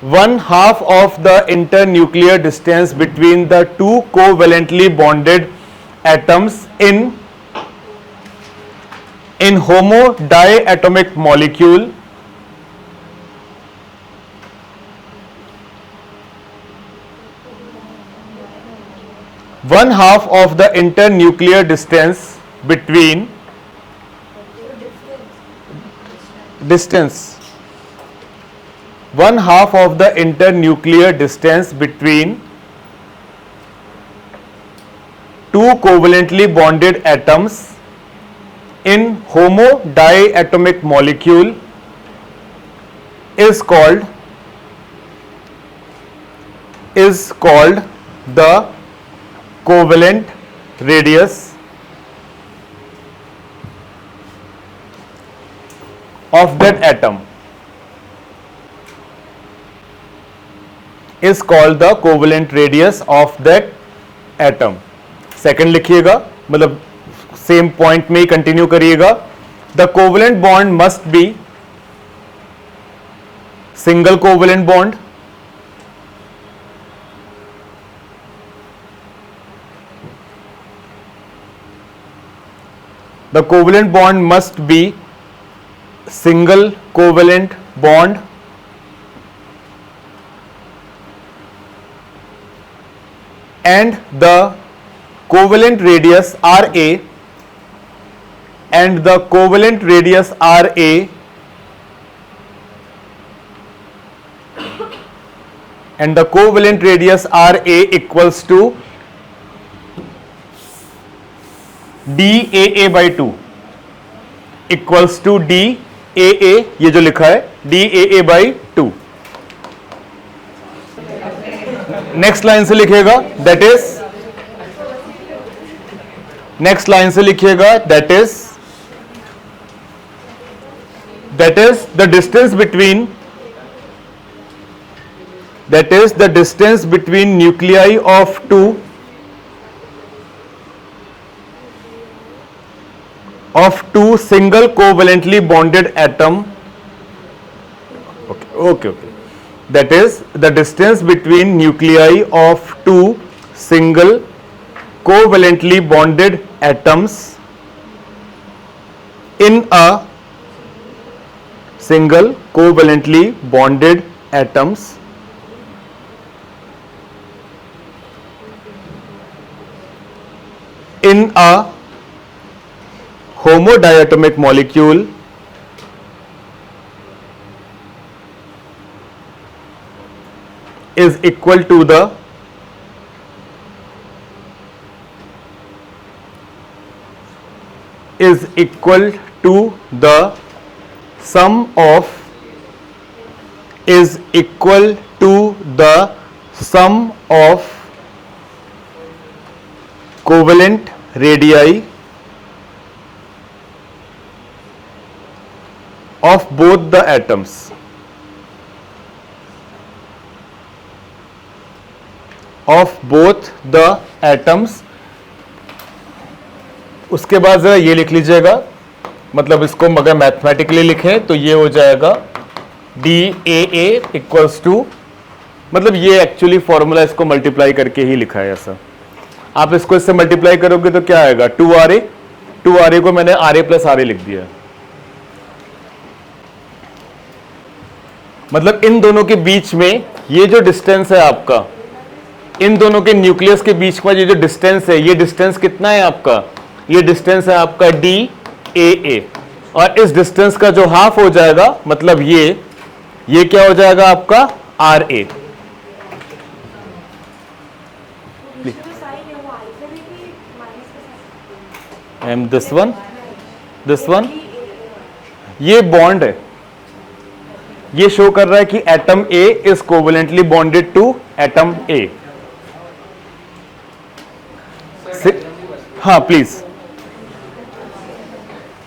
1/2 of the internuclear distance between the two covalently bonded atoms in homo diatomic molecule one-half of the internuclear distance between one-half of the internuclear distance between two covalently bonded atoms in homo diatomic molecule is called the covalent radius of that atom, is called the covalent radius of that atom. Second लिखिएगा, मतलब same point में ही continue करिएगा। The covalent bond must be single covalent bond, the covalent bond must be single covalent bond and the covalent radius RA and the covalent radius RA and the covalent radius RA equals to DAA by 2 equals to DAA, ये जो लिखा है DAA by 2। Next line से लिखिएगा that is, next line से लिखिएगा that is the distance between, that is the distance between nuclei of two single covalently bonded atom, okay, that is the distance between nuclei of two single covalently bonded atoms in a single covalently bonded atoms in a homodiatomic molecule is equal to the sum of covalent radii of both the atoms. उसके बाद जरा ये लिख लीजिएगा, मतलब इसको अगर mathematically लिखें तो ये हो जाएगा DAA इक्वल्स टू, मतलब ये एक्चुअली फॉर्मूला इसको मल्टीप्लाई करके ही लिखा है ऐसा। आप इसको इससे मल्टीप्लाई करोगे तो क्या आएगा 2RA, 2RA को मैंने RA प्लस RA लिख दिया। मतलब इन दोनों के बीच में ये जो डिस्टेंस है आपका, इन दोनों के न्यूक्लियस के बीच का ये जो डिस्टेंस है, ये डिस्टेंस कितना है आपका, ये डिस्टेंस है आपका DAA, और इस डिस्टेंस का जो हाफ हो जाएगा मतलब ये क्या हो जाएगा आपका RA। एंड दिस वन ये बॉन्ड है, ये शो कर रहा है कि atom A is covalently bonded to atom A। हाँ प्लीज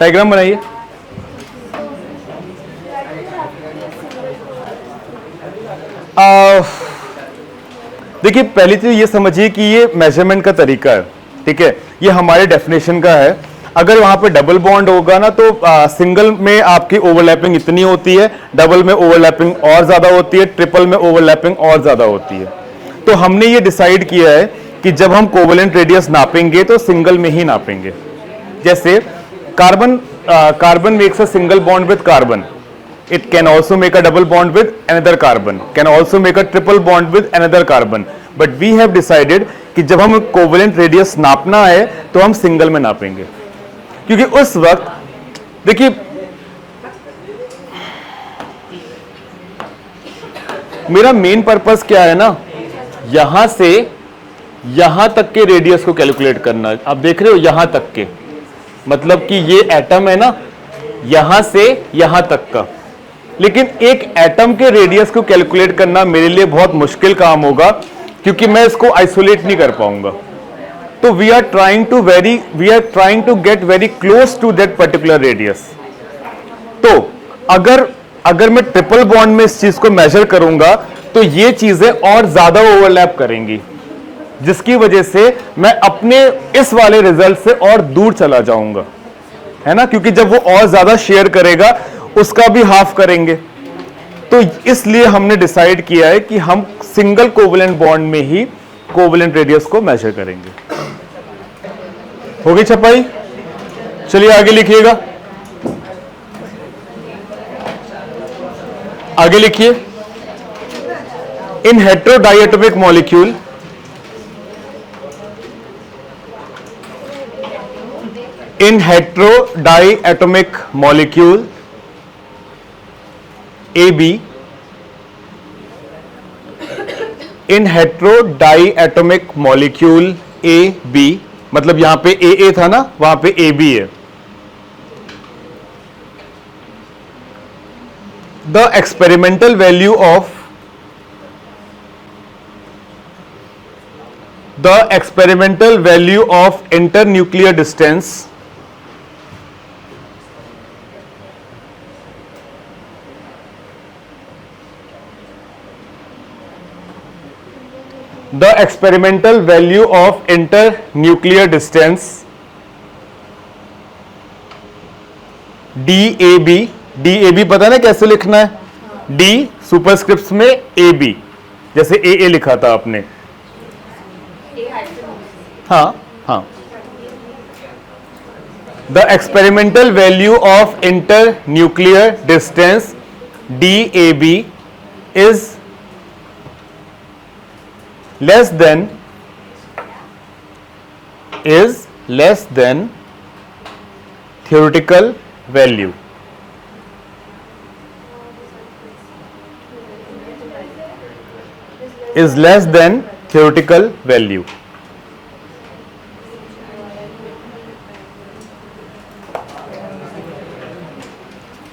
डायग्राम बनाइए। देखिए पहली चीज ये समझिए कि ये मेजरमेंट का तरीका है, ठीक है, ये हमारे डेफिनेशन का है। अगर वहां पे डबल बॉन्ड होगा ना तो सिंगल में आपकी ओवरलैपिंग इतनी होती है, डबल में ओवरलैपिंग और ज्यादा होती है, ट्रिपल में ओवरलैपिंग और ज्यादा होती है। तो हमने ये डिसाइड किया है कि जब हम कोवेलेंट रेडियस नापेंगे तो सिंगल में ही नापेंगे। जैसे carbon makes a single bond with carbon, it can also make a double bond with another carbon, can also make a triple bond with another carbon, but we have decided कि जब हम covalent radius नापना है तो हम single में नापेंगे, क्योंकि उस वक्त देखिए मेरा मेन पर्पस क्या है ना, यहां से यहां तक के रेडियस को कैलकुलेट करना। आप देख रहे हो यहां तक के, मतलब कि ये एटम है ना, यहां से यहां तक का, लेकिन एक एटम के रेडियस को कैलकुलेट करना मेरे लिए बहुत मुश्किल काम होगा, क्योंकि मैं इसको आइसोलेट नहीं कर पाऊंगा। तो we are trying to get very close to that particular radius. तो अगर मैं ट्रिपल बॉन्ड में इस चीज को मेजर करूंगा तो ये चीजें और ज्यादा ओवरलैप करेंगी, जिसकी वजह से मैं अपने इस वाले रिजल्ट से और दूर चला जाऊंगा, है ना, क्योंकि जब वो और ज्यादा शेयर करेगा उसका भी हाफ करेंगे। तो इसलिए हमने डिसाइड किया है कि हम सिंगल कोवेलेंट बॉन्ड में ही कोवेलेंट रेडियस को मेजर करेंगे। हो गई छपाई? चलिए आगे लिखिएगा, आगे लिखिए। इन हेटेरोडाइएटोमिक molecule in heterodiatomic molecule AB, in heterodiatomic molecule AB, मतलब यहां पे AA था ना, वहां पे AB है। The experimental value of internuclear distance DAB पता है ना कैसे लिखना है, D सुपरस्क्रिप्ट में AB, जैसे AA लिखा था आपने, हाँ। The experimental value of internuclear distance DAB is less than theoretical value. Is less than theoretical value.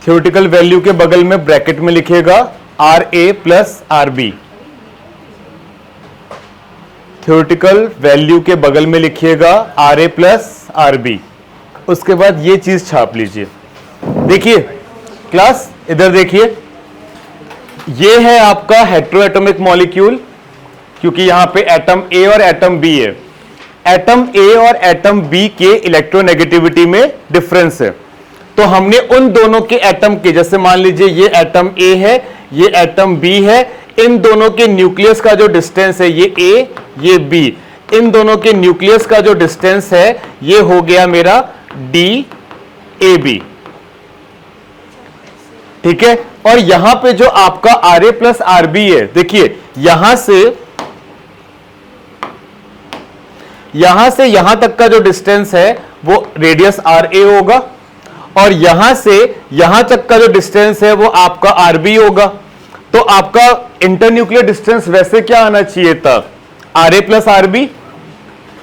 Theoretical value के बगल में ब्रैकेट में लिखिएगा RA plus RB। Theoretical value के बगल में लिखिएगा RA प्लस RB। उसके बाद ये चीज छाप लीजिए। देखिए क्लास, इधर देखिए, ये है आपका हेटेरोएटॉमिक मॉलिक्यूल, क्योंकि यहां पे एटम A और एटम B है। एटम A और एटम B के इलेक्ट्रोनेगेटिविटी में डिफरेंस है। तो हमने उन दोनों के एटम के, जैसे मान लीजिए ये एटम ए है, ये एटम बी है, इन दोनों के न्यूक्लियस का जो डिस्टेंस है, ये ए ये बी, इन दोनों के न्यूक्लियस का जो डिस्टेंस है ये हो गया मेरा डी ए बी। ठीक है, और यहां पे जो आपका R A plus R B है, देखिए यहां से यहां तक का जो डिस्टेंस है वो रेडियस आर ए होगा, और यहां से यहां तक का जो डिस्टेंस है वो आपका आर बी होगा। तो आपका इंटरन्यूक्लियर डिस्टेंस वैसे क्या आना चाहिए था, R A plus R B,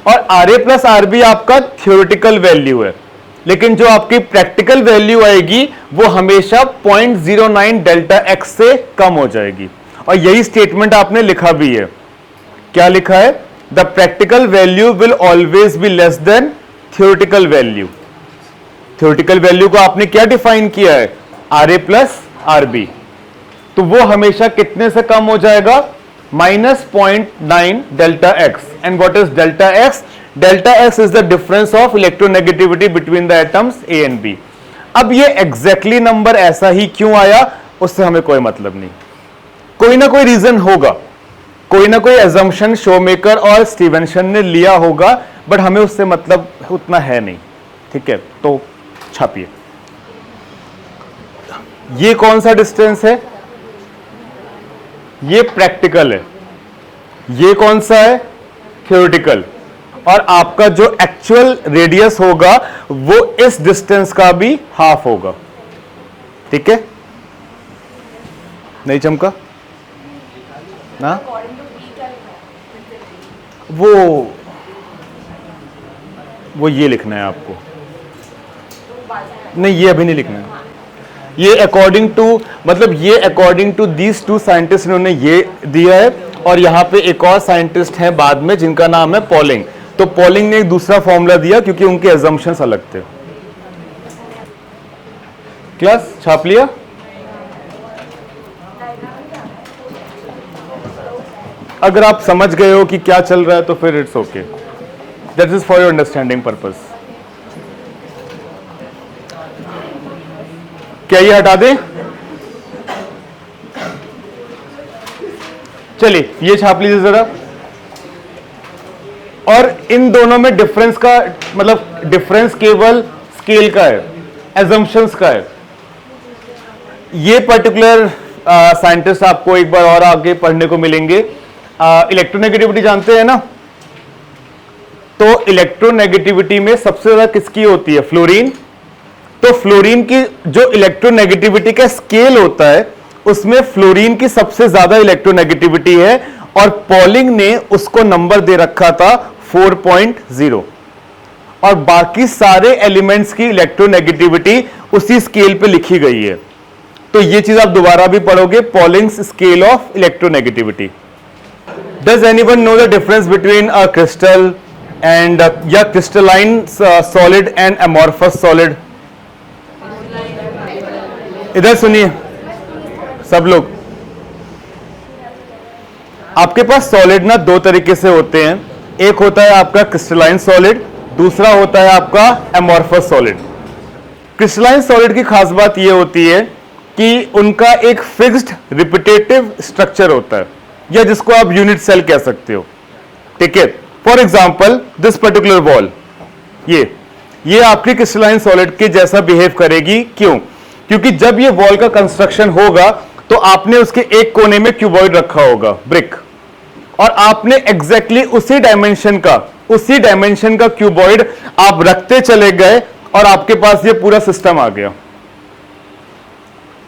और R A plus R B आपका थ्योरेटिकल वैल्यू है, लेकिन जो आपकी प्रैक्टिकल वैल्यू आएगी वो हमेशा 0.09 डेल्टा एक्स से कम हो जाएगी। और यही स्टेटमेंट आपने लिखा भी है, क्या लिखा है, the practical value will always be less than theoretical value. Theoretical value को आपने क्या डिफाइन किया है, R A plus R B, तो वो हमेशा कितने से कम हो जाएगा, -0.9 delta X. And what is delta X, delta X is the difference of electronegativity between the atoms A and B. अब ये एग्जैक्टली नंबर ऐसा ही क्यों आया उससे हमें कोई मतलब नहीं, कोई ना कोई रीजन होगा, कोई ना कोई एजम्पशन शोमेकर और स्टीवेंसन ने लिया होगा, बट हमें उससे मतलब उतना है नहीं। ठीक है, तो छापिए, ये कौन सा डिस्टेंस है, ये प्रैक्टिकल है, ये कौन सा है, थ्योरेटिकल, और आपका जो एक्चुअल रेडियस होगा वो इस डिस्टेंस का भी हाफ होगा। ठीक है, नहीं चमका ना, वो ये लिखना है आपको, नहीं ये अभी नहीं लिखना है, ये अकॉर्डिंग टू, मतलब ये according to these two scientist इन्होंने ये दिया है, और यहां पे एक और साइंटिस्ट हैं बाद में जिनका नाम है पॉलिंग, तो पॉलिंग ने एक दूसरा फॉर्मूला दिया क्योंकि उनके एजम्पशंस अलग थे। क्लास छाप लिया, अगर आप समझ गए हो कि क्या चल रहा है तो फिर it's okay, that is for your understanding purpose. क्या ये हटा दें, चलिए ये छाप लीजिए जरा। और इन दोनों में डिफरेंस का मतलब डिफरेंस केवल स्केल का है, एजम्पशंस का है। ये पर्टिकुलर साइंटिस्ट आपको एक बार और आगे पढ़ने को मिलेंगे। इलेक्ट्रोनेगेटिविटी जानते हैं ना, तो इलेक्ट्रोनेगेटिविटी में सबसे ज्यादा किसकी होती है, फ्लोरीन। तो फ्लोरीन की जो इलेक्ट्रोनेगेटिविटी का स्केल होता है उसमें फ्लोरीन की सबसे ज्यादा इलेक्ट्रोनेगेटिविटी है, और पॉलिंग ने उसको नंबर दे रखा था 4.0, और बाकी सारे एलिमेंट्स की इलेक्ट्रोनेगेटिविटी उसी स्केल पे लिखी गई है। तो ये चीज आप दोबारा भी पढ़ोगे, Pauling's scale of electronegativity. Does anyone know the difference between a crystal and या crystalline solid and amorphous solid? इधर सुनिए सब लोग, आपके पास सॉलिड ना दो तरीके से होते हैं, एक होता है आपका क्रिस्टलाइन सॉलिड, दूसरा होता है आपका अमॉर्फस सॉलिड। क्रिस्टलाइन सॉलिड की खास बात यह होती है कि उनका एक फिक्स्ड रिपीटेटिव स्ट्रक्चर होता है, या जिसको आप यूनिट सेल कह सकते हो। ठीक है, for example this particular wall, ये आपकी क्रिस्टलाइन सॉलिड के जैसा बिहेव करेगी। क्यों? क्योंकि जब ये वॉल का कंस्ट्रक्शन होगा तो आपने उसके एक कोने में क्यूबॉइड रखा होगा, ब्रिक, और आपने एग्जैक्टली उसी डायमेंशन का क्यूबॉइड आप रखते चले गए और आपके पास ये पूरा सिस्टम आ गया।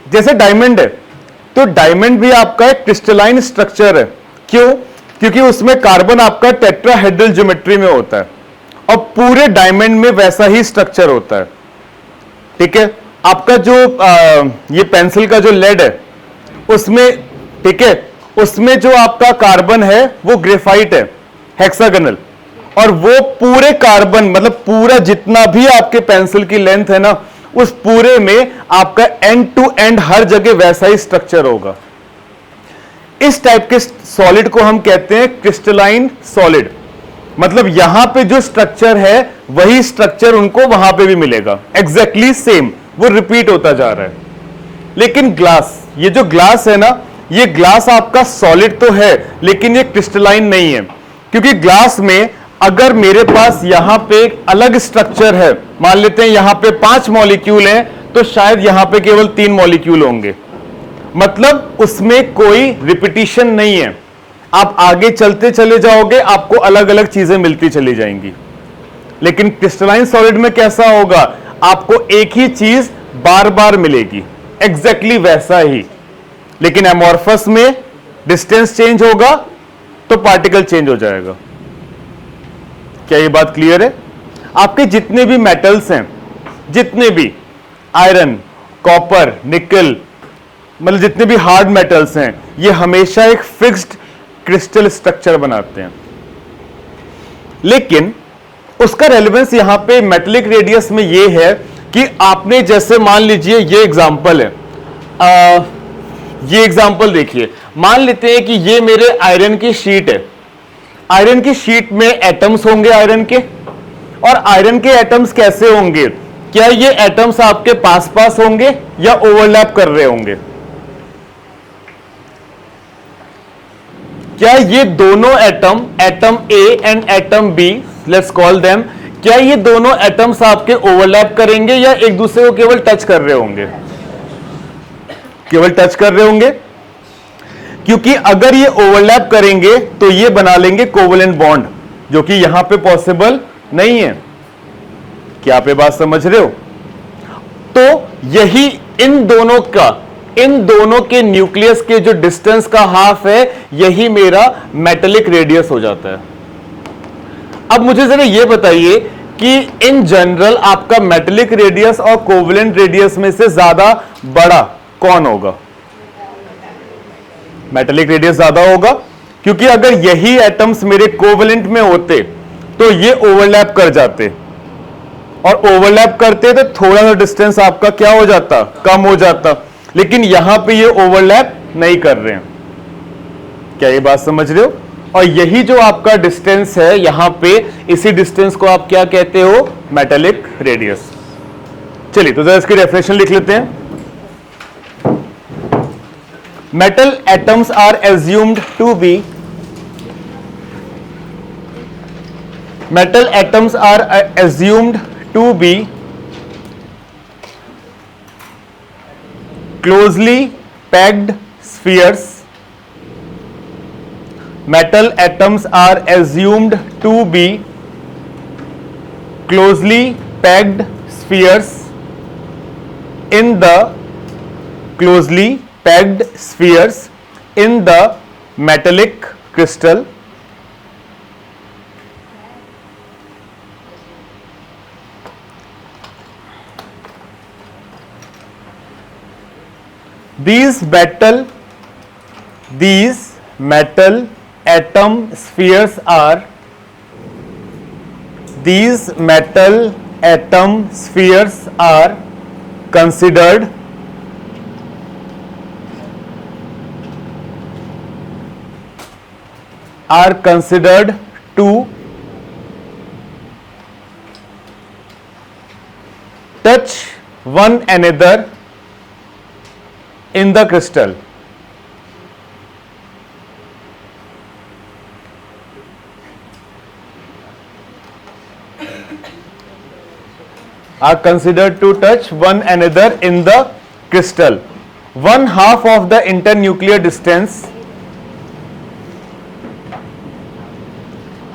जैसे डायमंड है, तो डायमंड भी आपका एक क्रिस्टलाइन स्ट्रक्चर है। क्यों? क्योंकि उसमें कार्बन आपका टेट्राहेड्रल ज्योमेट्री में होता है, और पूरे डायमंड में वैसा ही स्ट्रक्चर होता है। ठीक है, आपका जो ये पेंसिल का जो लेड है उसमें, ठीक है, उसमें जो आपका कार्बन है वो ग्रेफाइट है, हेक्सागोनल, और वो पूरे कार्बन मतलब पूरा जितना भी आपके पेंसिल की लेंथ है ना, उस पूरे में आपका एंड टू एंड हर जगह वैसा ही स्ट्रक्चर होगा। इस टाइप के सॉलिड को हम कहते हैं क्रिस्टलाइन सॉलिड। मतलब यहां पे जो स्ट्रक्चर है वही स्ट्रक्चर उनको वहां पे भी मिलेगा, एग्जैक्टली सेम, वो रिपीट होता जा रहा है। लेकिन ग्लास, ये जो ग्लास है ना, ये ग्लास आपका सॉलिड तो है लेकिन ये क्रिस्टलाइन नहीं है, क्योंकि ग्लास में अगर मेरे पास यहां पे एक अलग स्ट्रक्चर है, मान लेते हैं यहां पे 5 मॉलिक्यूल हैं, तो शायद यहां पे केवल 3 मॉलिक्यूल होंगे, मतलब उसमें कोई रिपीटिशन नहीं है। आप आगे चलते चले जाओगे, आपको अलग अलग चीजें मिलती चली जाएंगी। लेकिन क्रिस्टलाइन सॉलिड में कैसा होगा, आपको एक ही चीज बार बार मिलेगी, एग्जैक्टली वैसा ही। लेकिन एमॉर्फस में डिस्टेंस चेंज होगा तो पार्टिकल चेंज हो जाएगा। क्या ये बात क्लियर है? आपके जितने भी मेटल्स हैं, जितने भी आयरन, कॉपर, निकल, मतलब जितने भी हार्ड मेटल्स हैं, ये हमेशा एक फिक्स्ड क्रिस्टल स्ट्रक्चर बनाते हैं। लेकिन उसका रेलेवेंस यहां पे मेटेलिक रेडियस में ये है कि आपने जैसे मान लीजिए ये एग्जांपल है, ये एग्जांपल देखिए, मान लेते हैं कि ये मेरे आयरन की शीट है। आयरन की शीट में एटम्स होंगे आयरन के, और आयरन के एटम्स कैसे होंगे, क्या ये एटम्स आपके पास पास होंगे या ओवरलैप कर रहे होंगे? क्या ये दोनों atom, atom A and atom B, let's call them, क्या ये दोनों एटम्स आपके ओवरलैप करेंगे या एक दूसरे को केवल टच कर रहे होंगे? केवल टच कर रहे होंगे, क्योंकि अगर ये ओवरलैप करेंगे तो ये बना लेंगे कोवलेंट बॉन्ड, जो कि यहां पे पॉसिबल नहीं है। क्या आप ये बात समझ रहे हो? तो यही इन दोनों के न्यूक्लियस के जो डिस्टेंस का हाफ है, यही मेरा मेटेलिक रेडियस हो जाता है। अब मुझे जरा ये बताइए कि इन जनरल आपका मेटेलिक रेडियस और कोवलेंट रेडियस में से ज्यादा बड़ा कौन होगा? मेटेलिक रेडियस ज्यादा होगा, क्योंकि अगर यही एटम्स मेरे कोवलेंट में होते तो ये ओवरलैप कर जाते, और ओवरलैप करते तो थोड़ा सा डिस्टेंस आपका क्या हो जाता, कम हो जाता। लेकिन यहां पे ये ओवरलैप नहीं कर रहे हैं। क्या ये बात समझ रहे हो? और यही जो आपका डिस्टेंस है यहां पे, इसी डिस्टेंस को आप क्या कहते हो? Metallic radius. चलिए तो जरा इसकी डेफिनेशन लिख लेते हैं। Metal atoms are assumed to be, metal atoms are assumed to be closely packed spheres. Metal atoms are assumed to be closely packed spheres in the closely packed spheres in the metallic crystal. These metal atom spheres are considered to touch one another in the crystal. Are considered to touch one another in the crystal. One half of the internuclear distance,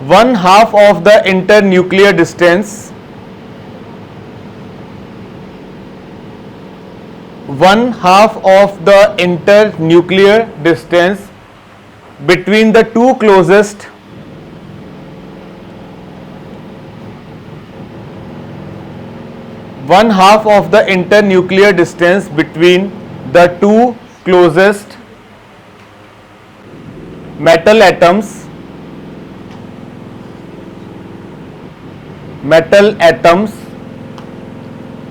one half of the internuclear distance between the two closest metal atoms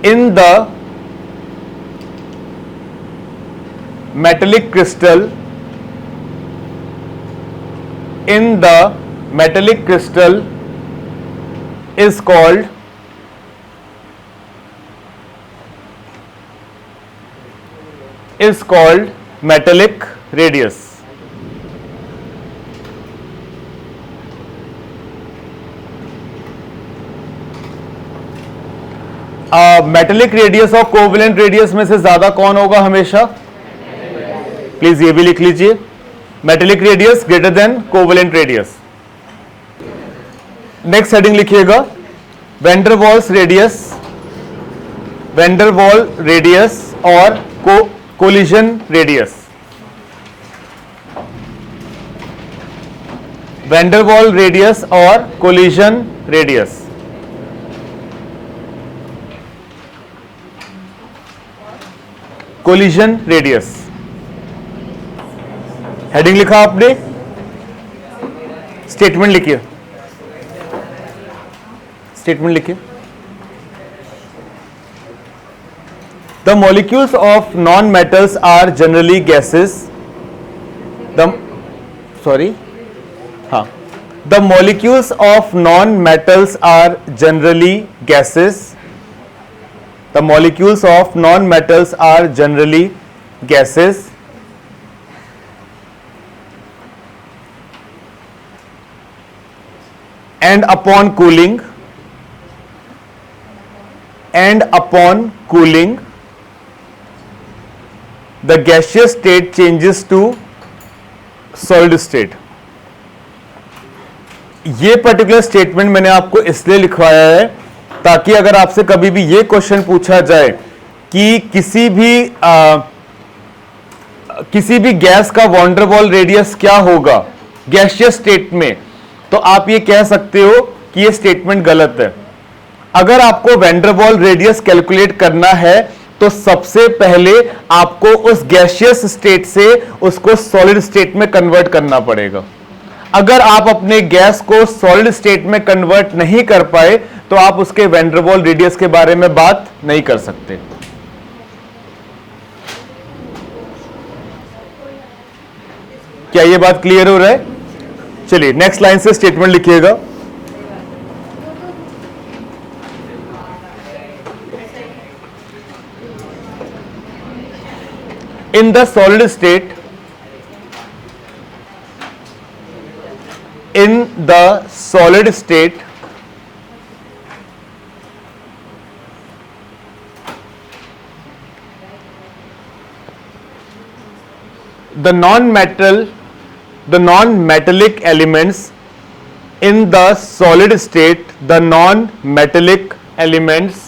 in the metallic crystal is called is called metallic radius. Metallic radius और covalent radius में से ज्यादा कौन होगा हमेशा? Please ये भी लिख लीजिए, metallic radius greater than covalent radius. Next heading लिखिएगा, van der Waals radius, van der वाल रेडियस और कोलिजन रेडियस. वैन डर वाल रेडियस और collision radius. Collision radius heading लिखा आपने, स्टेटमेंट लिखिए, स्टेटमेंट लिखिए. The molecules of non metals are generally gases. The molecules of non-metals are generally gases. The molecules of non-metals are generally gases. And upon cooling, the gaseous state changes to solid state. ये particular statement मैंने आपको इसलिए लिखवाया है ताकि अगर आपसे कभी भी ये क्वेश्चन पूछा जाए कि किसी भी गैस का वैन डर वाल रेडियस क्या होगा गैसियस स्टेट में, तो आप ये कह सकते हो कि ये स्टेटमेंट गलत है. अगर आपको वैन डर वाल रेडियस कैलकुलेट करना है तो सबसे पहले आपको उस गैसियस स्टेट से उसको सॉलिड स्टेट में कन्वर्ट करना पड़ेगा. अगर आप अपने गैस को सॉलिड स्टेट में कन्वर्ट नहीं कर पाए तो आप उसके वैन डर वाल रेडियस के बारे में बात नहीं कर सकते. क्या यह बात क्लियर हो रहा है? चलिए नेक्स्ट लाइन से स्टेटमेंट लिखिएगा. In the solid state, in the solid state, the non-metallic elements in the solid state, the non-metallic elements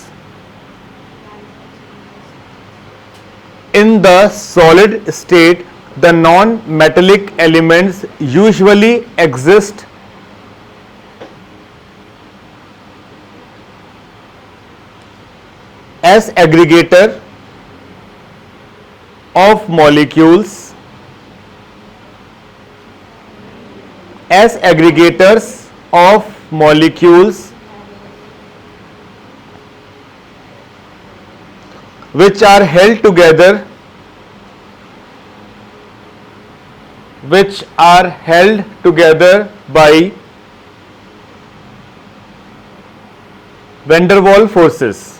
in the solid state, the non-metallic elements usually exist as aggregator of molecules, as aggregators of molecules which are held together by van der Waal forces.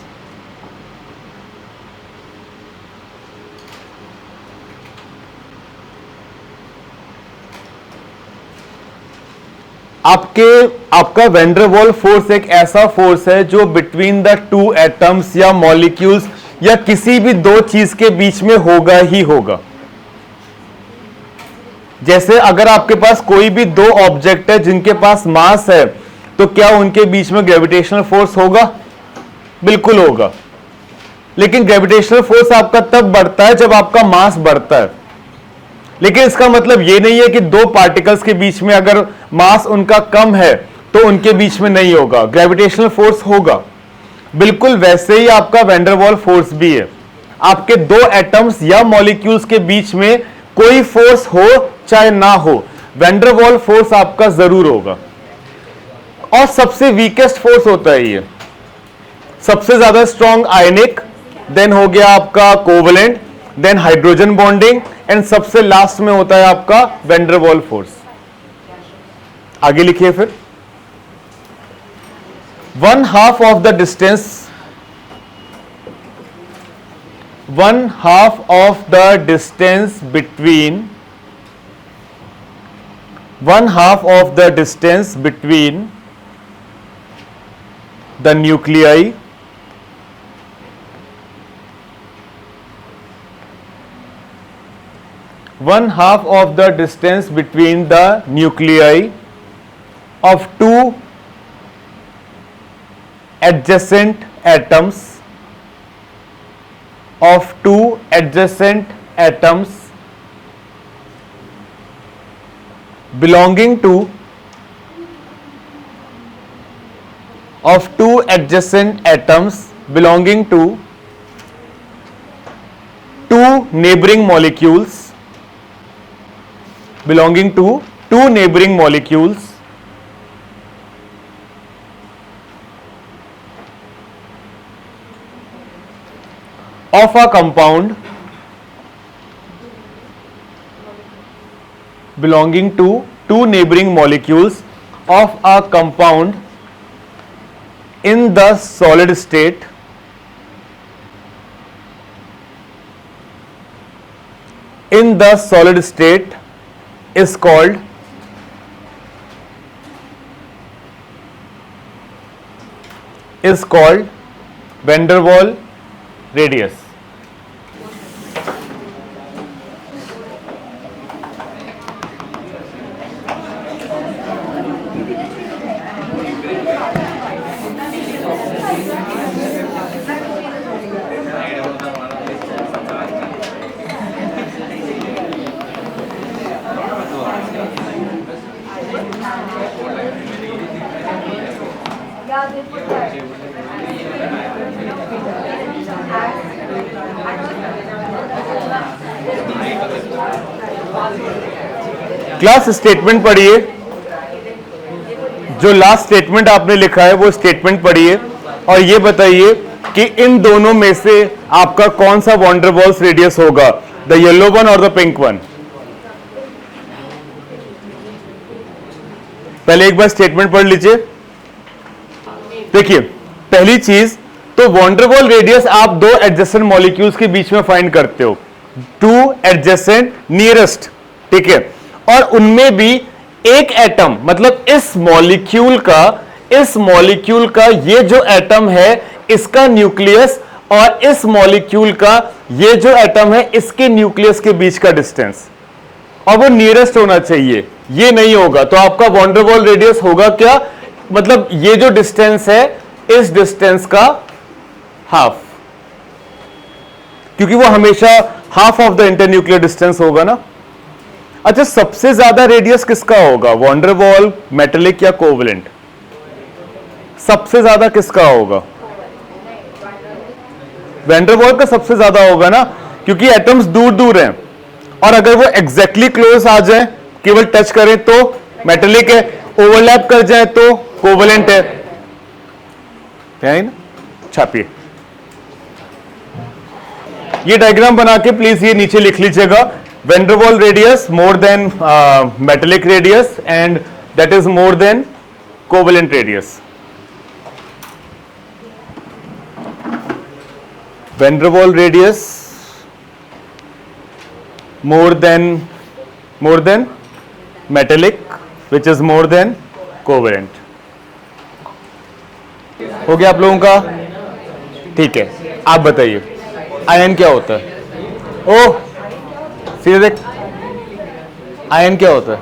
आपका van der वाल force एक ऐसा force है जो between the two atoms या molecules या किसी भी दो चीज के बीच में होगा ही होगा. जैसे अगर आपके पास कोई भी दो ऑब्जेक्ट है जिनके पास मास है तो क्या उनके बीच में ग्रेविटेशनल फोर्स होगा? बिल्कुल होगा. लेकिन ग्रेविटेशनल फोर्स आपका तब बढ़ता है जब आपका मास बढ़ता है. लेकिन इसका मतलब यह नहीं है कि दो पार्टिकल्स के बीच में अगर मास उनका कम है तो उनके बीच में नहीं होगा, ग्रेविटेशनल फोर्स होगा. बिल्कुल वैसे ही आपका वैन डर वाल फोर्स भी है. आपके दो एटम्स या मॉलिक्यूल्स के बीच में कोई फोर्स हो चाहे ना हो, वैन डर वाल फोर्स आपका जरूर होगा. और सबसे वीकेस्ट फोर्स होता है ये. सबसे ज्यादा स्ट्रॉन्ग आयनिक, देन हो गया आपका covalent, then hydrogen bonding, and सबसे लास्ट में होता है आपका वैन डर वाल फोर्स. आगे लिखिए फिर. 1/2 of the distance 1/2 of the distance between 1/2 of the distance between the nuclei one-half of the distance between the nuclei of two adjacent atoms belonging to two neighboring molecules of a compound belonging to two neighboring molecules of a compound in the solid state is called van der Waal radius. Yeah, they put that. Class statement पढ़िए, जो last statement आपने लिखा है वो statement पढ़िए और ये बताइए कि इन दोनों में से आपका कौन सा वॉन डेर वाल्स रेडियस होगा, द येलो वन और द पिंक वन। पहले एक बार स्टेटमेंट पढ़ लीजिए। देखिए पहली चीज तो वॉन डेर वाल रेडियस आप दो एडजेसेंट मॉलिक्यूल्स के बीच में फाइंड करते हो, टू एडजेसेंट नियरेस्ट, ठीक है, और उनमें भी एक एटम मतलब इस मॉलिक्यूल का ये जो एटम है इसका न्यूक्लियस और इस मॉलिक्यूल का ये जो एटम है इसके न्यूक्लियस के बीच का डिस्टेंस, और वो नियरेस्ट होना चाहिए, ये नहीं होगा तो आपका वॉन डेर वाल रेडियस होगा क्या, मतलब ये जो डिस्टेंस है इस डिस्टेंस का हाफ, क्योंकि वो हमेशा half of the internuclear distance होगा ना। अच्छा सबसे ज्यादा रेडियस किसका होगा, वॉन डेर वाल, मेटेलिक या कोवलेंट? सबसे ज्यादा किसका होगा? वैन डेर वाल का सबसे ज्यादा होगा ना, क्योंकि एटम्स दूर दूर हैं और अगर वो एग्जैक्टली क्लोज आ जाए, केवल टच करें तो मेटेलिक है, ओवरलैप कर जाए तो कोवलेंट है ना। छापिए ये डायग्राम बना के प्लीज ये नीचे लिख लीजिएगा, van der Waals radius more than metallic radius and that is more than covalent radius. Van der Waals radius more than metallic which is more than covalent। हो गया आप लोगों का? ठीक है, आप बताइए आयन क्या होता है? ओह सीधे देख, आयन क्या होता है?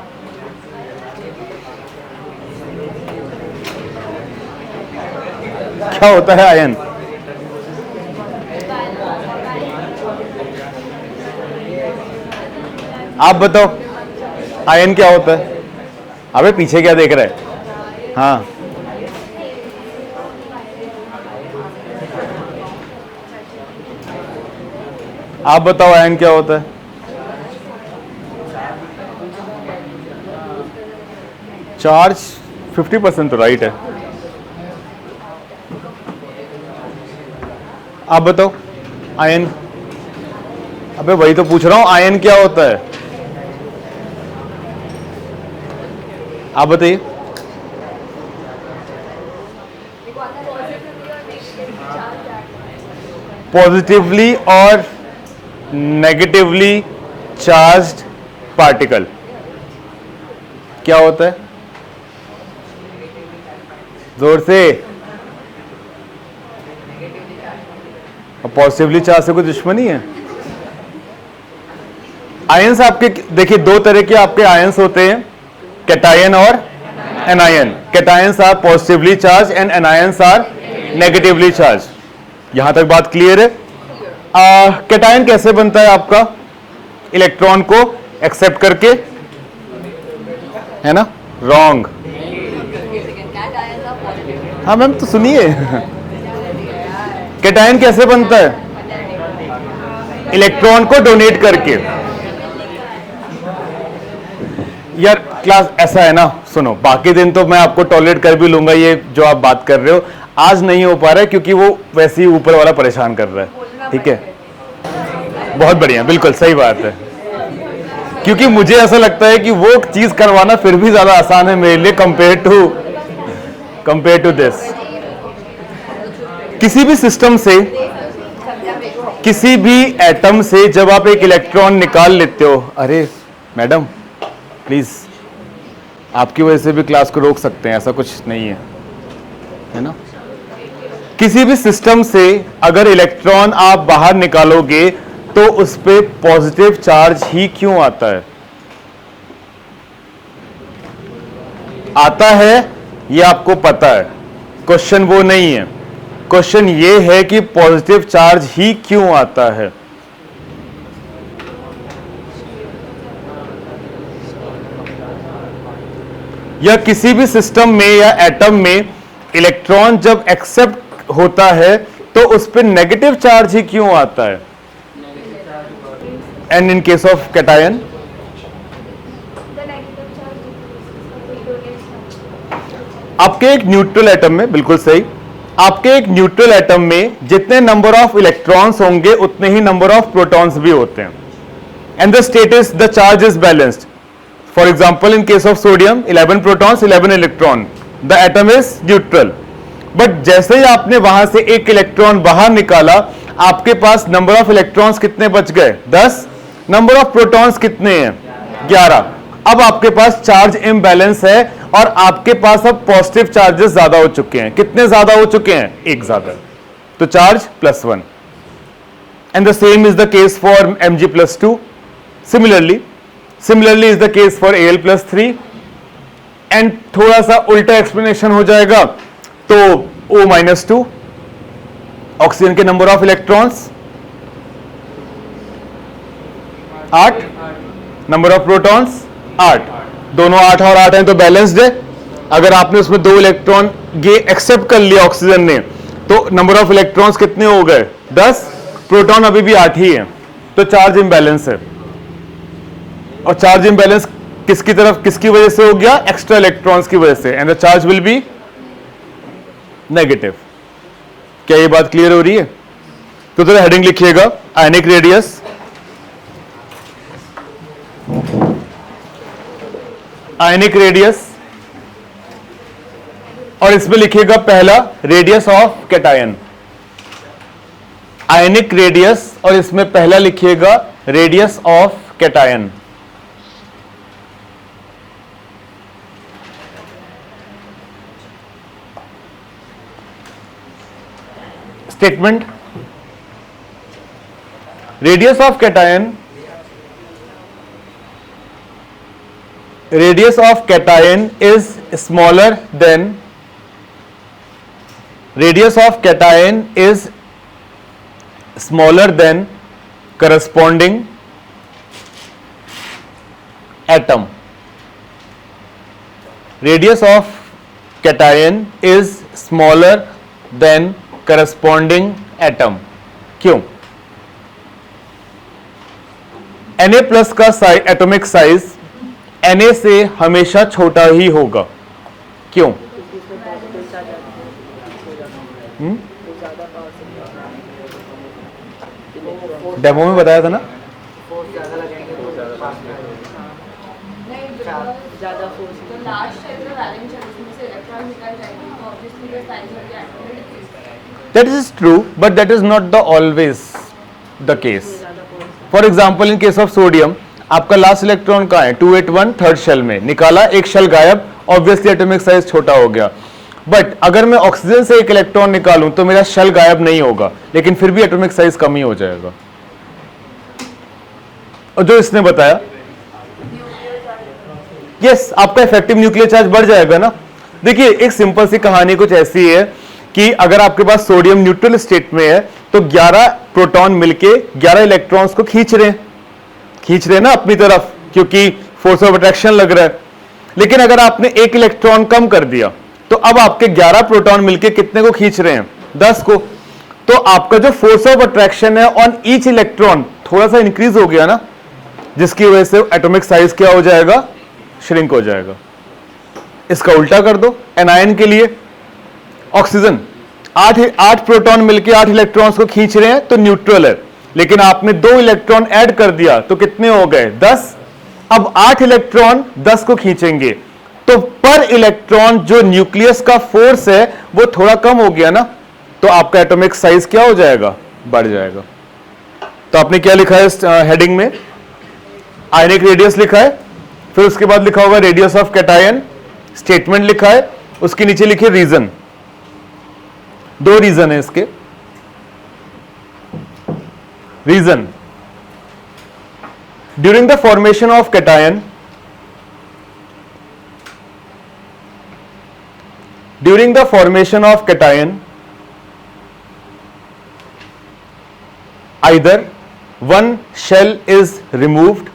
क्या होता है आयन? आप बताओ आयन क्या होता है? अबे पीछे क्या देख रहे हैं? हाँ आप बताओ आयन क्या होता है? चार्ज 50% तो राइट है। आप बताओ आयन, अबे वही तो पूछ रहा हूं, आयन क्या होता है? आप बताइए। पॉजिटिवली और नेगेटिवली चार्ज्ड पार्टिकल क्या होता है? जोर से। पॉजिटिवली चार्ज से कोई दुश्मनी है? आयंस आपके देखिए दो तरह के आपके आयंस होते हैं, कैटायन और anion. Cations are positively charge and anions are negatively charge. यहां तक बात क्लियर है? कैटायन कैसे बनता है आपका? इलेक्ट्रॉन को एक्सेप्ट करके, है ना? रॉन्ग। हाँ मैम तो सुनिए। कैटायन कैसे बनता है? इलेक्ट्रॉन को डोनेट करके। यार क्लास ऐसा है ना, सुनो, बाकी दिन तो मैं आपको टॉलरेट कर भी लूंगा, ये जो आप बात कर रहे हो आज नहीं हो पा रहा है क्योंकि वो वैसे ही ऊपर वाला परेशान कर रहा है। ठीक है, बहुत बढ़िया, बिल्कुल सही बात है। क्योंकि मुझे ऐसा लगता है कि वो चीज करवाना फिर भी ज्यादा आसान है मेरे लिए कंपेयर टू दिस। किसी भी सिस्टम से, किसी भी एटम से जब आप एक इलेक्ट्रॉन निकाल लेते हो, अरे मैडम प्लीज, आपकी वजह से भी क्लास को रोक सकते हैं, ऐसा कुछ नहीं है ना? किसी भी सिस्टम से अगर इलेक्ट्रॉन आप बाहर निकालोगे तो उस पे पॉजिटिव चार्ज ही क्यों आता है? आता है ये आपको पता है, क्वेश्चन वो नहीं है। क्वेश्चन ये है कि पॉजिटिव चार्ज ही क्यों आता है? या किसी भी सिस्टम में या एटम में इलेक्ट्रॉन जब एक्सेप्ट होता है तो उस पर नेगेटिव चार्ज ही क्यों आता है? And in case of cation, आपके एक न्यूट्रल एटम में, बिल्कुल सही, आपके एक न्यूट्रल एटम में जितने नंबर ऑफ इलेक्ट्रॉन्स होंगे उतने ही नंबर ऑफ प्रोटॉन्स भी होते हैं। And the status, the charge is balanced. For example, in case of sodium, 11 protons, 11 electron. The atom is neutral. But जैसे ही आपने वहां से एक इलेक्ट्रॉन बाहर निकाला, आपके पास नंबर ऑफ इलेक्ट्रॉन्स कितने बच गए? 10। नंबर ऑफ प्रोटॉन्स कितने हैं? 11। अब आपके पास चार्ज इम्बैलेंस है और आपके पास अब पॉजिटिव चार्जेस ज्यादा हो चुके हैं। कितने ज्यादा हो चुके हैं? एक ज्यादा। तो charge +1। And the same is the case for Mg+2. Similarly is the case for Al+3 and थोड़ा सा उल्टा एक्सप्लेनेशन हो जाएगा तो O-2, ऑक्सीजन के number of electrons 8, number of protons 8, दोनों 8 और 8 हैं तो बैलेंस्ड है। अगर आपने उसमें 2 इलेक्ट्रॉन ये एक्सेप्ट कर लिया ऑक्सीजन ने, तो नंबर ऑफ इलेक्ट्रॉन्स कितने हो गए? 10, प्रोटॉन अभी भी 8 ही है, तो चार्ज इम्बैलेंस है। और चार्ज इम्बैलेंस किसकी तरफ, किसकी वजह से हो गया? एक्स्ट्रा इलेक्ट्रॉन्स की वजह से, and the charge will be negative. क्या ये बात क्लियर हो रही है? तो जरा हेडिंग लिखिएगा, आयनिक रेडियस। आयनिक रेडियस, और इसमें लिखिएगा पहला radius of cation. Ionic radius, और इसमें पहला लिखिएगा radius of cation. Statement, radius of cation, radius of cation is smaller than, radius of cation is smaller than corresponding atom. Radius of cation is smaller than corresponding atom. क्यों? Na+ का atomic size Na से हमेशा छोटा ही होगा। क्यों? Demo में बताया था ना? ज्यादा फोर्स, तो लास्ट है जो वैलेंस है उसमें से इलेक्ट्रॉन निकल जाएंगे, तो obviously the size of the atom will decrease. That is true, but that is not the always the case. For example in case of sodium, आपका लास्ट इलेक्ट्रॉन कहाँ है, 281 थर्ड शेल में, निकाला, एक शेल गायब, ऑब्वियसली एटॉमिक साइज छोटा हो गया। बट अगर मैं ऑक्सीजन से एक इलेक्ट्रॉन निकालूं तो मेरा शेल गायब नहीं होगा, लेकिन फिर भी एटॉमिक साइज कम ही हो जाएगा। और जो इसने बताया, यस, आपका इफेक्टिव न्यूक्लियर चार्ज बढ़ जाएगा ना। देखिए एक सिंपल सी कहानी कुछ ऐसी है कि अगर आपके पास सोडियम न्यूट्रल स्टेट में है तो 11 प्रोटॉन मिलके 11 इलेक्ट्रॉन्स को खींच रहे हैं ना अपनी तरफ, क्योंकि फोर्स ऑफ अट्रैक्शन लग रहा है। लेकिन अगर आपने एक इलेक्ट्रॉन कम कर दिया तो अब आपके 11 प्रोटॉन मिलके कितने को खींच रहे हैं, 10 को। तो आपका जो फोर्स ऑफ अट्रैक्शन है ऑन ईच इलेक्ट्रॉन थोड़ा सा इंक्रीज हो गया ना, जिसकी वजह से एटॉमिक साइज क्या हो जाएगा, श्रिंक हो जाएगा। इसका उल्टा कर दो, एनायन के लिए ऑक्सीजन 8 प्रोटॉन मिलके 8 इलेक्ट्रॉन्स को खींच रहे हैं तो न्यूट्रल है, लेकिन आपने 2 इलेक्ट्रॉन ऐड कर दिया तो कितने हो गए, 10। अब 8 इलेक्ट्रॉन 10 को खींचेंगे तो पर इलेक्ट्रॉन जो न्यूक्लियस का फोर्स है वो थोड़ा कम हो गया ना, तो आपका एटॉमिक साइज क्या हो जाएगा, बढ़ जाएगा। तो आपने क्या लिखा है हेडिंग में, आयनिक रेडियस लिखा है, फिर उसके बाद लिखा होगा रेडियस ऑफ कैटायन, स्टेटमेंट लिखा है, उसके नीचे लिखिए रीजन। 2 रीजन है इसके। Reason, during the formation of cation, during the formation of cation, either one shell is removed,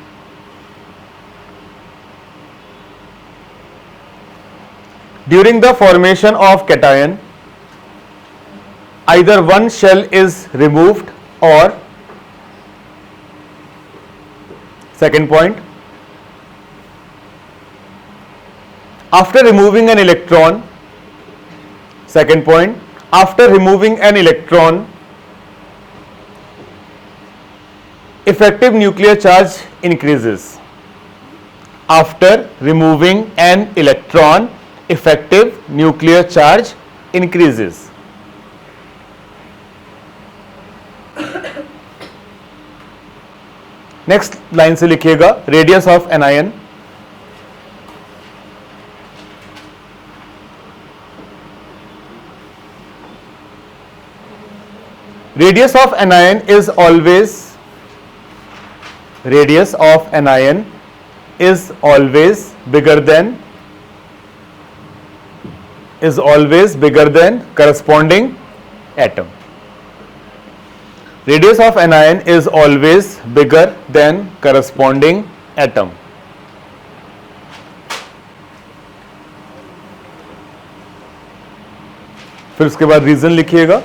during the formation of cation, either one shell is removed, or second point, after removing an electron, second point, after removing an electron, effective nuclear charge increases. After removing an electron, effective nuclear charge increases. Next line से लिखिएगा radius of anion, radius of anion is always bigger than corresponding atom. Radius of anion is always bigger than corresponding atom. फिर उसके बाद reason लिखिएगा।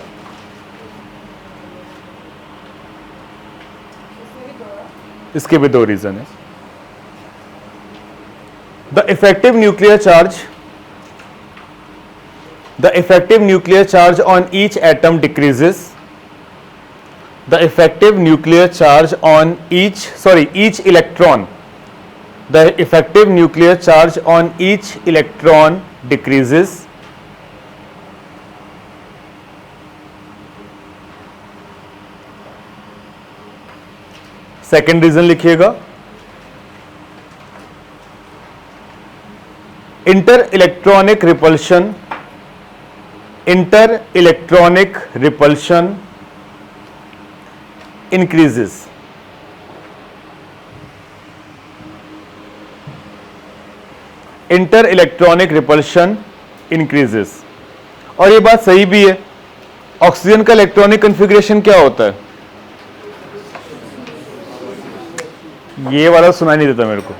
इसके भी 2 reason है। The effective nuclear charge on each atom decreases. The effective nuclear charge on each electron. The effective nuclear charge on each electron decreases. Second reason लिखिएगा, inter electronic repulsion increases. Inter electronic repulsion increases. और ये बात सही भी है। Oxygen का electronic configuration क्या होता है, ये वाला सुनाई नहीं देता मेरे को,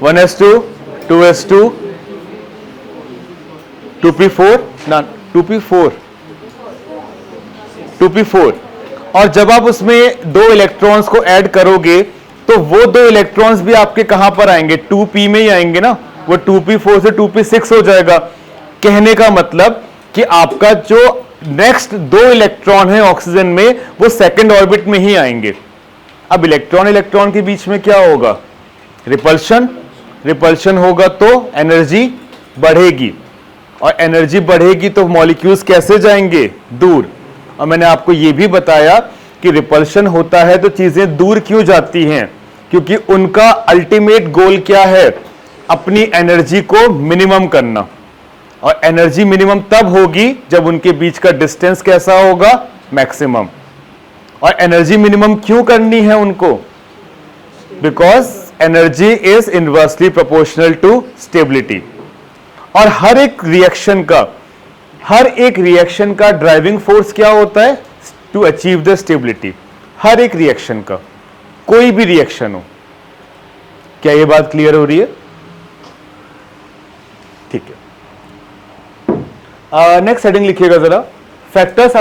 1s2 2s2 2p4 ना 2p4। और जब आप उसमें 2 इलेक्ट्रॉन्स को ऐड करोगे तो वो 2 इलेक्ट्रॉन्स भी आपके कहां पर आएंगे, 2p में ही आएंगे ना, वो 2p4 से 2p6 हो जाएगा। कहने का मतलब कि आपका जो नेक्स्ट 2 इलेक्ट्रॉन है ऑक्सीजन में वो सेकंड ऑर्बिट में ही आएंगे। अब इलेक्ट्रॉन के बीच में क्या होगा, रिपल्शन होगा तो एनर्जी बढ़ेगी, और एनर्जी बढ़ेगी तो मॉलिक्यूल्स कैसे जाएंगे, दूर। और मैंने आपको यह भी बताया कि रिपल्शन होता है तो चीजें दूर क्यों जाती हैं, क्योंकि उनका अल्टीमेट गोल क्या है, अपनी एनर्जी को मिनिमम करना। और एनर्जी मिनिमम तब होगी जब उनके बीच का डिस्टेंस कैसा होगा, मैक्सिमम। और एनर्जी मिनिमम क्यों करनी है उनको, because energy is inversely proportional to stability. और हर एक रिएक्शन का ड्राइविंग फोर्स क्या होता है, टू अचीव द स्टेबिलिटी। हर एक रिएक्शन का, कोई भी रिएक्शन हो। क्या ये बात क्लियर हो रही है? ठीक है, नेक्स्ट हेडिंग लिखिएगा जरा, factors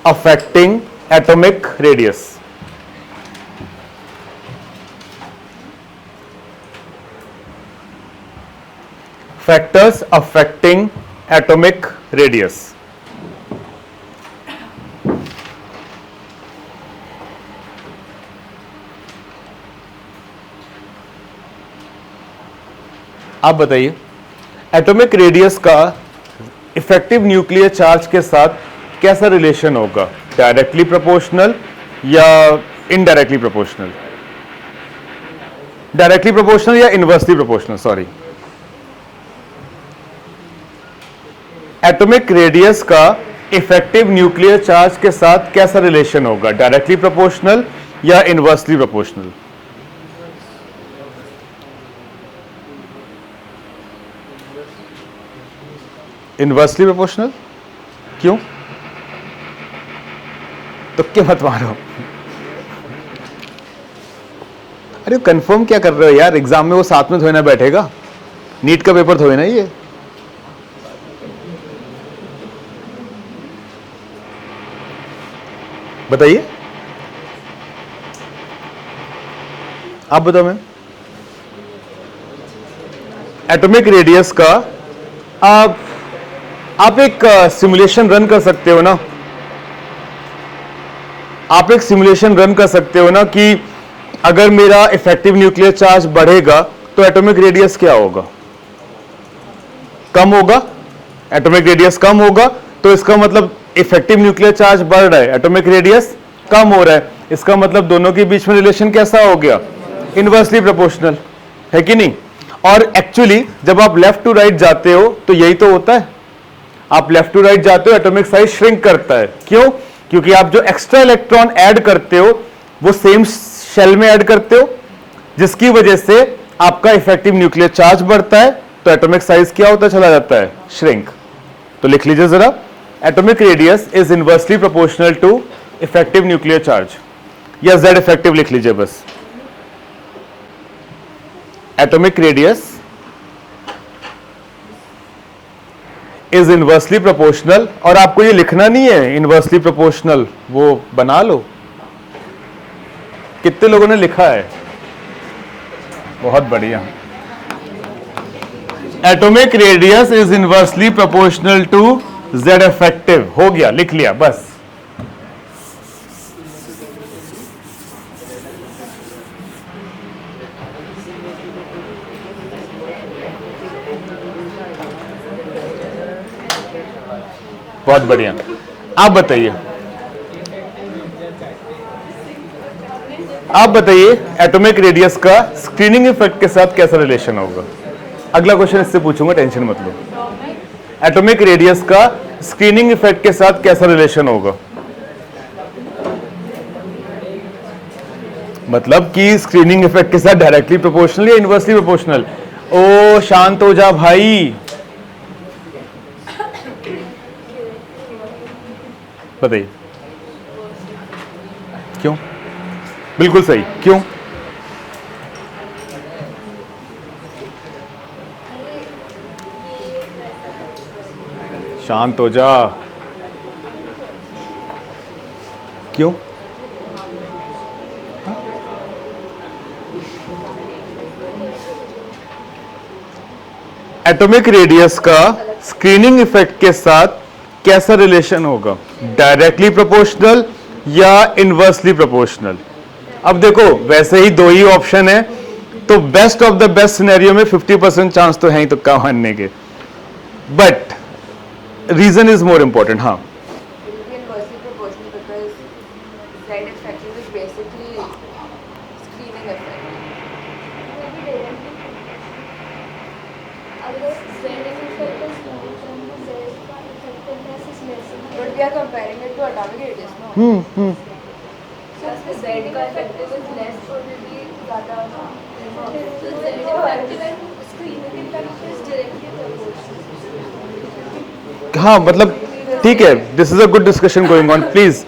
affecting atomic radius. Factors affecting atomic radius. आप बताइए, एटॉमिक रेडियस का इफेक्टिव न्यूक्लियर चार्ज के साथ कैसा रिलेशन होगा, डायरेक्टली प्रोपोर्शनल या इनडायरेक्टली प्रोपोर्शनल? डायरेक्टली प्रोपोर्शनल या inversely proportional, sorry. Atomic radius का इफेक्टिव न्यूक्लियर चार्ज के साथ कैसा रिलेशन होगा, डायरेक्टली प्रोपोर्शनल या इनवर्सली प्रोपोर्शनल? Inversely proportional. क्यों? तो क्या मत मारो। अरे कंफर्म क्या कर रहे हो यार, एग्जाम में वो साथ में थोड़ी ना बैठेगा, नीट का पेपर थोड़ी ना ये। बताइए, आप बताओ मैम। एटॉमिक रेडियस का आप एक सिमुलेशन रन कर सकते हो ना, आप एक सिमुलेशन रन कर सकते हो ना कि अगर मेरा इफेक्टिव न्यूक्लियर चार्ज बढ़ेगा तो एटॉमिक रेडियस क्या होगा, कम होगा। एटॉमिक रेडियस कम होगा तो इसका मतलब इफेक्टिव न्यूक्लियर चार्ज बढ़ रहा है, एटॉमिक रेडियस कम हो रहा है, इसका मतलब दोनों के बीच में रिलेशन कैसा हो गया, इनवर्सली प्रोपोर्शनल, है कि नहीं? और एक्चुअली जब आप लेफ्ट टू राइट जाते हो तो यही तो होता है, आप लेफ्ट टू राइट जाते हो एटॉमिक साइज श्रिंक करता है। क्यों? क्योंकि आप जो एक्स्ट्रा इलेक्ट्रॉन ऐड करते हो वो सेम शेल में ऐड करते हो, जिसकी वजह से आपका इफेक्टिव न्यूक्लियर चार्ज बढ़ता है, तो एटॉमिक साइज क्या होता चला जाता है, श्रिंक। तो लिख लीजिए जरा, atomic radius is inversely proportional to effective nuclear charge, या जेड इफेक्टिव लिख लीजिए बस। Atomic radius is inversely proportional, और आपको ये लिखना नहीं है इनवर्सली प्रोपोर्शनल, वो बना लो। कितने लोगों ने लिखा है? बहुत बढ़िया। Atomic radius is inversely proportional to Z effective, हो गया, लिख लिया बस। बहुत बढ़िया। आप बताइए, एटॉमिक रेडियस का स्क्रीनिंग इफेक्ट के साथ कैसा रिलेशन होगा? अगला क्वेश्चन इससे पूछूंगा, टेंशन मत लो। एटॉमिक रेडियस का स्क्रीनिंग इफेक्ट के साथ कैसा रिलेशन होगा? मतलब कि स्क्रीनिंग इफेक्ट के साथ डायरेक्टली प्रोपोर्शनल या इनवर्सली प्रोपोर्शनल? ओ शांत हो जा भाई, बताइए क्यों? बिल्कुल सही, क्यों? शांत हो जा, क्यों? एटॉमिक रेडियस का स्क्रीनिंग इफेक्ट के साथ कैसा रिलेशन होगा, डायरेक्टली प्रोपोर्शनल या इनवर्सली प्रोपोर्शनल? अब देखो वैसे ही दो ही ऑप्शन है, तो best of the best scenario में 50% चांस तो है ही तुक्का मारने के, but reason is more important. हाँ, inversely we are comparing it to atomic radius, no? So Z का effective is less probably ज़्यादा ना. So Z effective and screening effect is directly proportional. हाँ मतलब ठीक है, this is a good discussion going on, please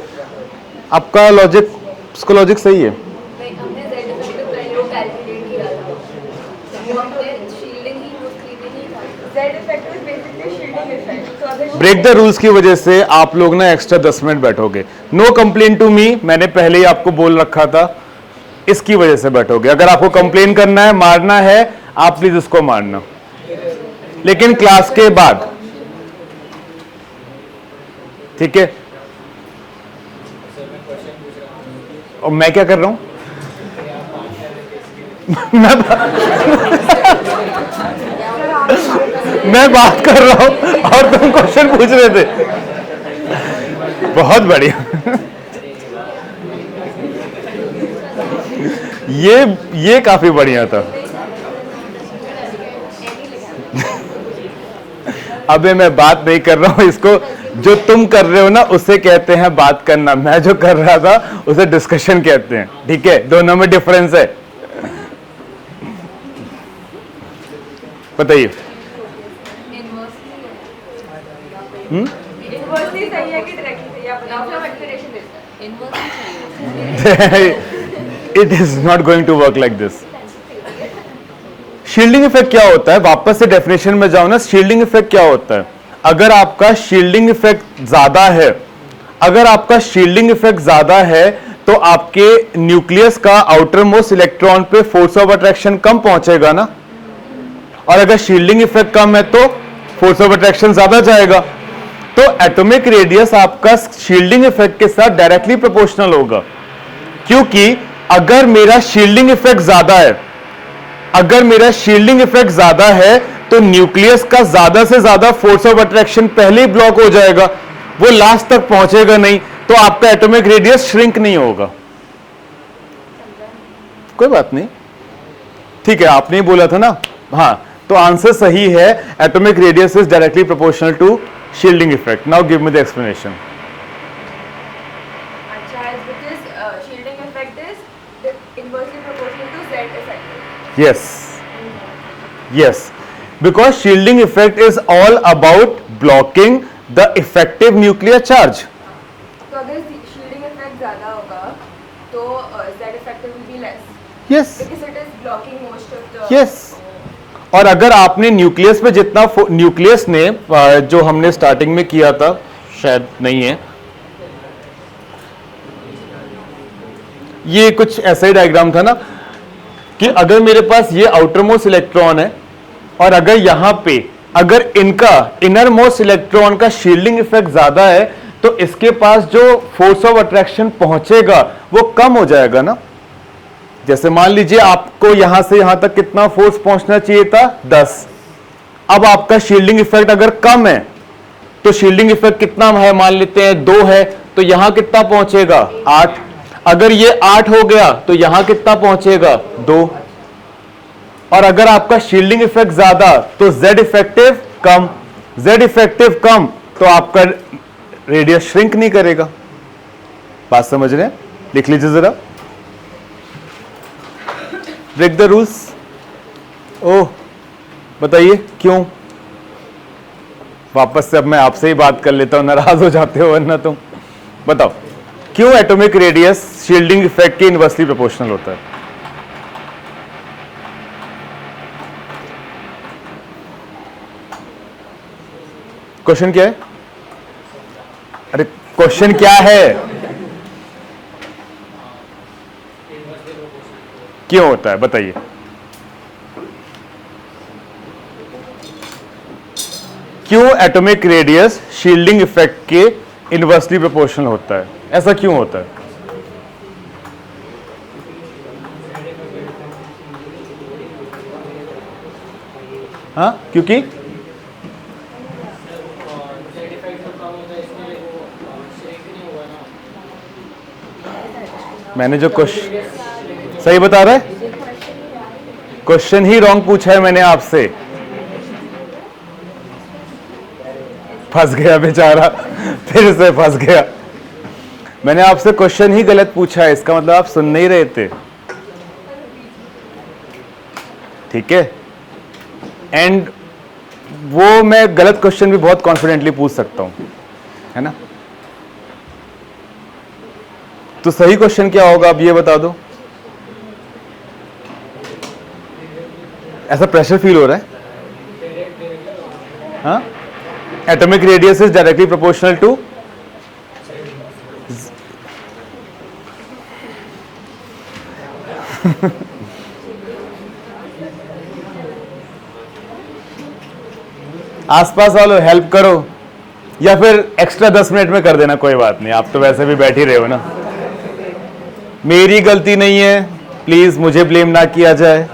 आपका logic, उसका logic सही है. हमने Z effective पहले वो कैलकुलेट किया था, वो हमने शील्डिंग ही वो स्क्रीनिंग ही था. Z effective is basically shielding effect. तो अगर ब्रेक द रूल्स की वजह से आप लोग ना एक्स्ट्रा 10 मिनट बैठोगे. नो कंप्लेन टू मी, मैंने पहले ही आपको बोल रखा था, इसकी वजह से बैठोगे. अगर आपको कंप्लेन करना है, मारना है, आप प्लीज उसको मारना, लेकिन क्लास के बाद, ठीक है. और मैं क्या कर रहा हूं? मैं बात कर रहा हूं और तुम क्वेश्चन पूछ रहे थे. बहुत बढ़िया. ये काफी बढ़िया था. अबे मैं बात नहीं कर रहा हूं, इसको जो तुम कर रहे हो ना उसे कहते हैं बात करना, मैं जो कर रहा था उसे डिस्कशन कहते हैं. ठीक है, दोनों में डिफरेंस है. बताइए. इनवर्सली सही है कि डायरेक्टली सही है? आप बताओ, फिर हम एक्सप्लेनेशन देते हैं. इनवर्सली चाहिए. It is not going to work like this. Shielding effect क्या होता है? वापस से डेफिनेशन में जाओ ना. शील्डिंग इफेक्ट क्या होता है? अगर आपका शील्डिंग इफेक्ट ज्यादा है, अगर आपका शील्डिंग इफेक्ट ज्यादा है तो आपके न्यूक्लियस का आउटर मोस्ट इलेक्ट्रॉन पे फोर्स ऑफ अट्रैक्शन कम पहुंचेगा ना. और अगर शील्डिंग इफेक्ट कम है तो फोर्स ऑफ अट्रैक्शन ज्यादा जाएगा. तो एटॉमिक रेडियस आपका शील्डिंग इफेक्ट के साथ डायरेक्टली प्रोपोर्शनल होगा. क्योंकि अगर मेरा शील्डिंग इफेक्ट ज्यादा है, अगर मेरा शील्डिंग इफेक्ट ज्यादा है तो न्यूक्लियस का ज्यादा से ज्यादा फोर्स ऑफ अट्रैक्शन पहले ही ब्लॉक हो जाएगा, वो लास्ट तक पहुंचेगा नहीं, तो आपका एटॉमिक रेडियस श्रिंक नहीं होगा. कोई बात नहीं, ठीक है, आपने ही बोला था ना. हाँ, तो आंसर सही है. Atomic radius is directly proportional to shielding effect. Now give me the explanation. अच्छा, it's because shielding effect is inversely proportional to Z effect. Yes, yes, because shielding effect is all about blocking the effective nuclear charge. तो अगर shielding effect ज़्यादा होगा तो Z effective will be less. Yes, Because it is blocking most of the. yes. और अगर आपने nucleus पे जितना न्यूक्लियस ने जो हमने स्टार्टिंग में किया था, शायद नहीं है, ये कुछ ऐसा ही डायग्राम था ना, कि अगर मेरे पास ये आउटर मोस्ट इलेक्ट्रॉन है और अगर यहां पे अगर इनका इनर मोस्ट इलेक्ट्रॉन का शील्डिंग इफेक्ट ज्यादा है तो इसके पास जो फोर्स ऑफ अट्रैक्शन पहुंचेगा वो कम हो जाएगा ना. जैसे मान लीजिए आपको यहां से यहां तक कितना फोर्स पहुंचना चाहिए था, 10. अब आपका शील्डिंग इफेक्ट अगर कम है तो शील्डिंग इफेक्ट कितना है, मान लेते हैं 2 है, तो यहां कितना पहुंचेगा, 8. अगर ये 8 हो गया तो यहां कितना पहुंचेगा, 2. और अगर आपका शील्डिंग इफेक्ट ज्यादा तो Z इफेक्टिव कम. Z इफेक्टिव कम तो आपका रेडियस श्रिंक नहीं करेगा. बात समझ रहे हैं? लिख लीजिए जरा. Break the rules. ओह, बताइए क्यों? वापस से अब मैं आपसे ही बात कर लेता हूं, नाराज हो जाते हो वरना तुम. बताओ क्यों एटॉमिक रेडियस शील्डिंग इफेक्ट के इनवर्सली प्रोपोर्शनल होता है? क्वेश्चन क्या है? अरे क्वेश्चन क्या है? क्यों होता है बताइए. क्यों एटॉमिक रेडियस शील्डिंग इफेक्ट के इनवर्सली प्रोपोर्शनल होता है? ऐसा क्यों होता है? हाँ, क्योंकि मैंने जो क्वेश्चन सही बता रहा है, क्वेश्चन ही रॉन्ग पूछा है मैंने आपसे. फंस गया बेचारा. फिर से फंस गया। मैंने आपसे क्वेश्चन ही गलत पूछा है, इसका मतलब आप सुन नहीं रहे थे। ठीक है, एंड वो मैं गलत क्वेश्चन भी बहुत कॉन्फिडेंटली पूछ सकता हूं, है ना। तो सही क्वेश्चन क्या होगा आप ये बता दो। ऐसा प्रेशर फील हो रहा है? हाँ, atomic radius is directly proportional to आसपास वालों हेल्प करो, या फिर एक्स्ट्रा 10 मिनट में कर देना, कोई बात नहीं, आप तो वैसे भी बैठ ही रहे हो ना। मेरी गलती नहीं है, प्लीज मुझे ब्लेम ना किया जाए,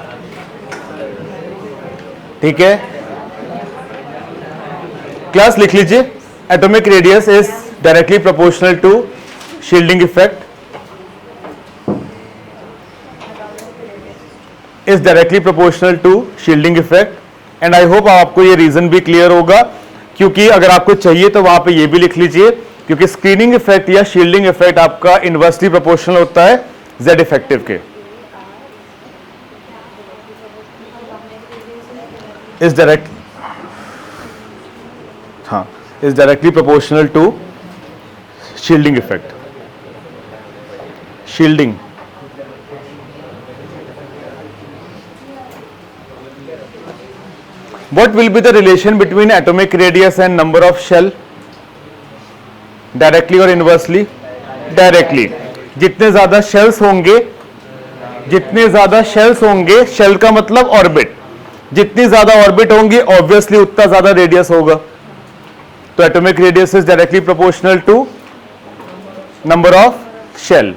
ठीक है। क्लास लिख लीजिए, atomic radius is directly proportional to shielding effect, is directly proportional to shielding effect. And I hope आपको ये रीजन भी क्लियर होगा, क्योंकि अगर आपको चाहिए तो वहां पे ये भी लिख लीजिए, क्योंकि स्क्रीनिंग इफेक्ट या शील्डिंग इफेक्ट आपका इनवर्सली प्रोपोर्शनल होता है जेड इफेक्टिव के। इज डायरेक्ट हाँ, is directly proportional to shielding effect. Shielding what will be the relation between atomic radius and number of shell? Directly or inversely? Directly. जितने ज्यादा shells होंगे, जितने ज्यादा shells होंगे, shell का मतलब orbit, जितनी ज्यादा orbit होंगी obviously उतना ज्यादा radius होगा। तो atomic radius is directly proportional to number of shell।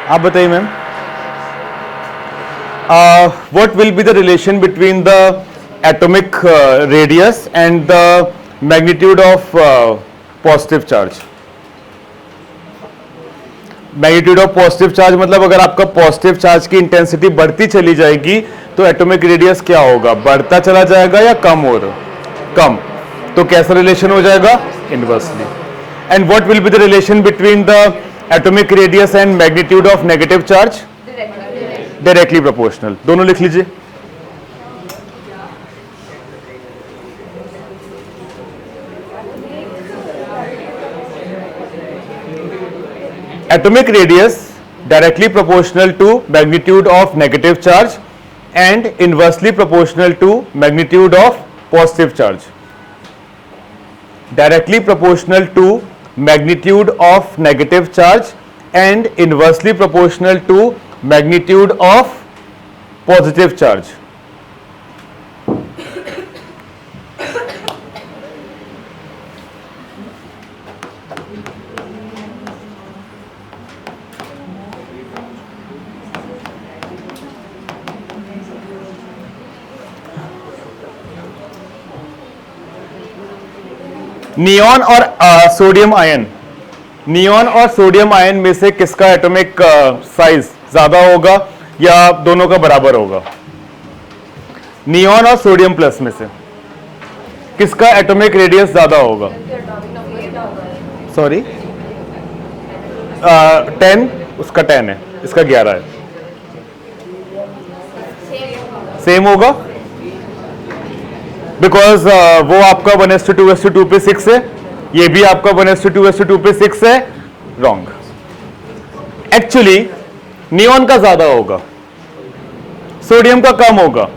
आप बताइए ma'am, what will be the relation between the atomic radius and the magnitude of positive charge? Magnitude of positive charge मतलब अगर आपका positive charge की intensity बढ़ती चली जाएगी तो एटॉमिक रेडियस क्या होगा, बढ़ता चला जाएगा या कम हो रहा, कम। तो कैसा रिलेशन हो जाएगा, inversely. And what will be the relation between the atomic radius and magnitude of negative charge? Directly proportional. दोनों लिख लीजिए। Atomic radius directly proportional to magnitude of negative charge and inversely proportional to magnitude of positive charge. Directly proportional to magnitude of negative charge and inversely proportional to magnitude of positive charge. Neon और sodium ion, neon और sodium ion में से किसका atomic size ज्यादा होगा या दोनों का बराबर होगा? नियॉन और सोडियम प्लस में से किसका एटॉमिक रेडियस ज्यादा होगा? सॉरी 10, उसका 10 है, इसका 11 है। सेम होगा बिकॉज वो आपका 1:2:2 पे 6 है, ये भी आपका 1:2:2 पे 6 है। रॉन्ग। एक्चुअली नियॉन का ज्यादा होगा, सोडियम का कम होगा,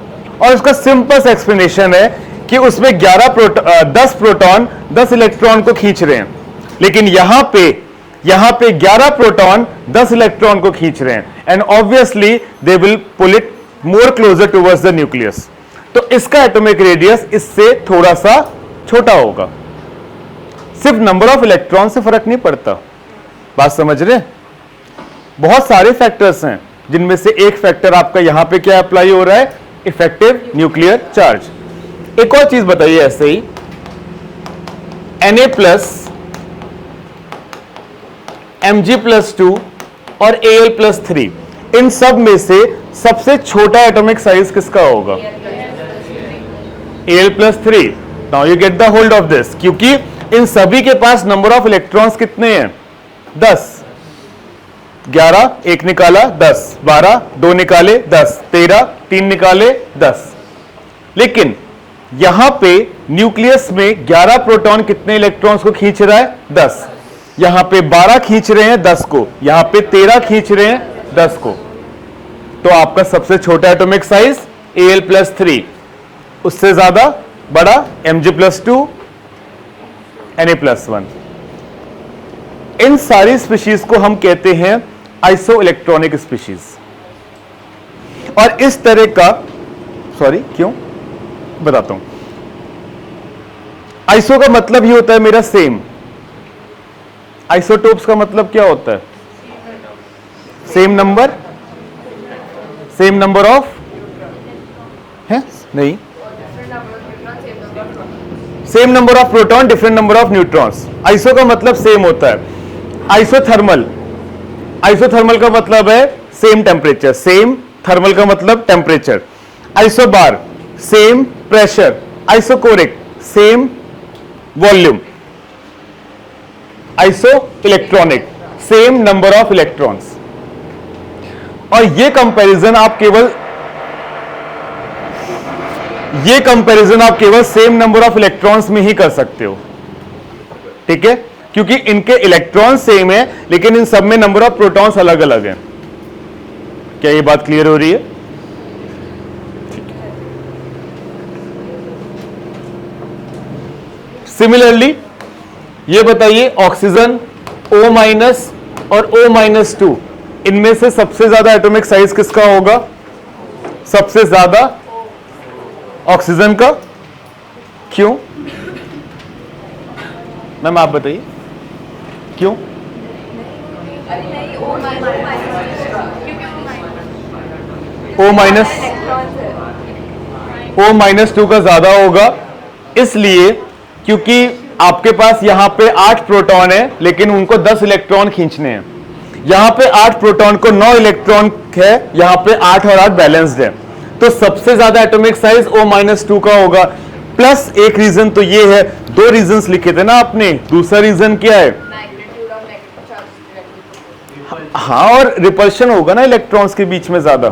और उसका सिंपल सा एक्सप्लेनेशन है कि उसमें 10 प्रोटॉन 10 इलेक्ट्रॉन को खींच रहे हैं, लेकिन यहां पे 11 प्रोटॉन 10 इलेक्ट्रॉन को खींच रहे हैं, and obviously they will pull it more closer towards the nucleus. तो इसका एटॉमिक रेडियस इससे थोड़ा सा छोटा होगा। सिर्फ नंबर ऑफ इलेक्ट्रॉन से फर्क नहीं पड़ता, बात समझ रहे? बहुत सारे फैक्टर्स हैं, जिनमें से एक फैक्टर आपका यहां पे क्या अप्लाई हो रहा है, इफेक्टिव न्यूक्लियर चार्ज। एक और चीज बताइए ऐसे ही, Na+ Mg+2 और Al+3, इन सब में से सबसे छोटा एटॉमिक साइज किसका होगा? Al+3. Now you get the hold of this, क्योंकि इन सभी के पास नंबर ऑफ इलेक्ट्रॉन्स कितने हैं? 10. 11 एक निकाला 10, 12 दो निकाले 10, 13 3 निकाले 10. लेकिन यहां पे न्यूक्लियस में 11 प्रोटॉन कितने इलेक्ट्रॉन्स को खींच रहा है? 10. यहां पे 12 खींच रहे हैं 10 को, यहां पे 13 खींच रहे हैं 10 को. तो आपका सबसे छोटा एटॉमिक साइज Al+3, उससे ज्यादा बड़ा Mg+2, Na+1. इन सारी स्पीशीज को हम कहते हैं आइसो इलेक्ट्रॉनिक स्पीशीज. और इस तरह का, सॉरी क्यों बताता हूं. आइसो का मतलब ही होता है मेरा सेम. आइसोटोप्स का मतलब क्या होता है? सेम नंबर ऑफ है नहीं, same number of proton different number of neutrons. Iso का मतलब सेम होता है. आइसोथर्मल का मतलब है सेम टेम्परेचर. सेम थर्मल का मतलब temperature. Isobar same pressure. Isochoric same volume. Iso electronic same number of electrons. और ये कंपैरिजन आप केवल सेम नंबर ऑफ इलेक्ट्रॉन्स में ही कर सकते हो. ठीक है, क्योंकि इनके इलेक्ट्रॉन सेम है लेकिन इन सब में नंबर ऑफ प्रोटॉन्स अलग अलग हैं. क्या ये बात क्लियर हो रही है? सिमिलरली ये बताइए, ऑक्सीजन O- और O-2, इनमें से सबसे ज्यादा एटॉमिक साइज किसका होगा? सबसे ज्यादा ऑक्सीजन का. क्यों मैम आप बताइए क्यों? O-2 का ज्यादा होगा इसलिए क्योंकि आपके पास यहां पे 8 प्रोटॉन है लेकिन उनको 10 इलेक्ट्रॉन खींचने हैं. यहां पे 8 प्रोटॉन को 9 इलेक्ट्रॉन है, यहां पे 8 और 8 बैलेंस्ड है. तो सबसे ज्यादा एटॉमिक साइज O-2 का होगा. प्लस एक रीजन तो ये है, 2 रीजंस लिखे थे ना आपने. दूसरा रीजन क्या है? हाँ, और रिपल्शन होगा ना इलेक्ट्रॉन्स के बीच में ज्यादा.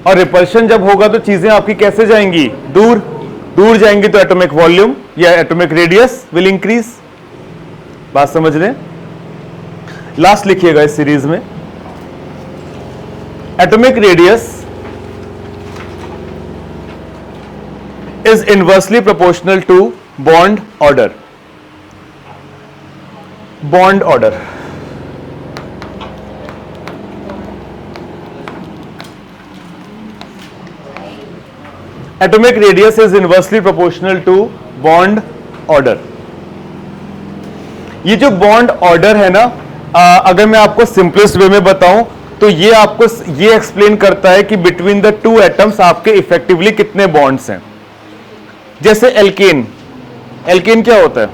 और रिपल्शन जब होगा तो चीजें आपकी कैसे जाएंगी? दूर जाएंगी. तो एटॉमिक वॉल्यूम या एटॉमिक रेडियस विल इंक्रीज. बात समझ रहे हैं? लास्ट लिखिएगा इस सीरीज में, atomic radius is inversely proportional to bond order. Bond order. Atomic radius is inversely proportional to bond order. ये जो बॉन्ड ऑर्डर है ना, अगर मैं आपको सिंपलेस्ट वे में बताऊं तो ये आपको ये एक्सप्लेन करता है कि बिटवीन द टू एटम्स आपके इफेक्टिवली कितने बॉन्ड्स हैं. जैसे एल्केन क्या होता है?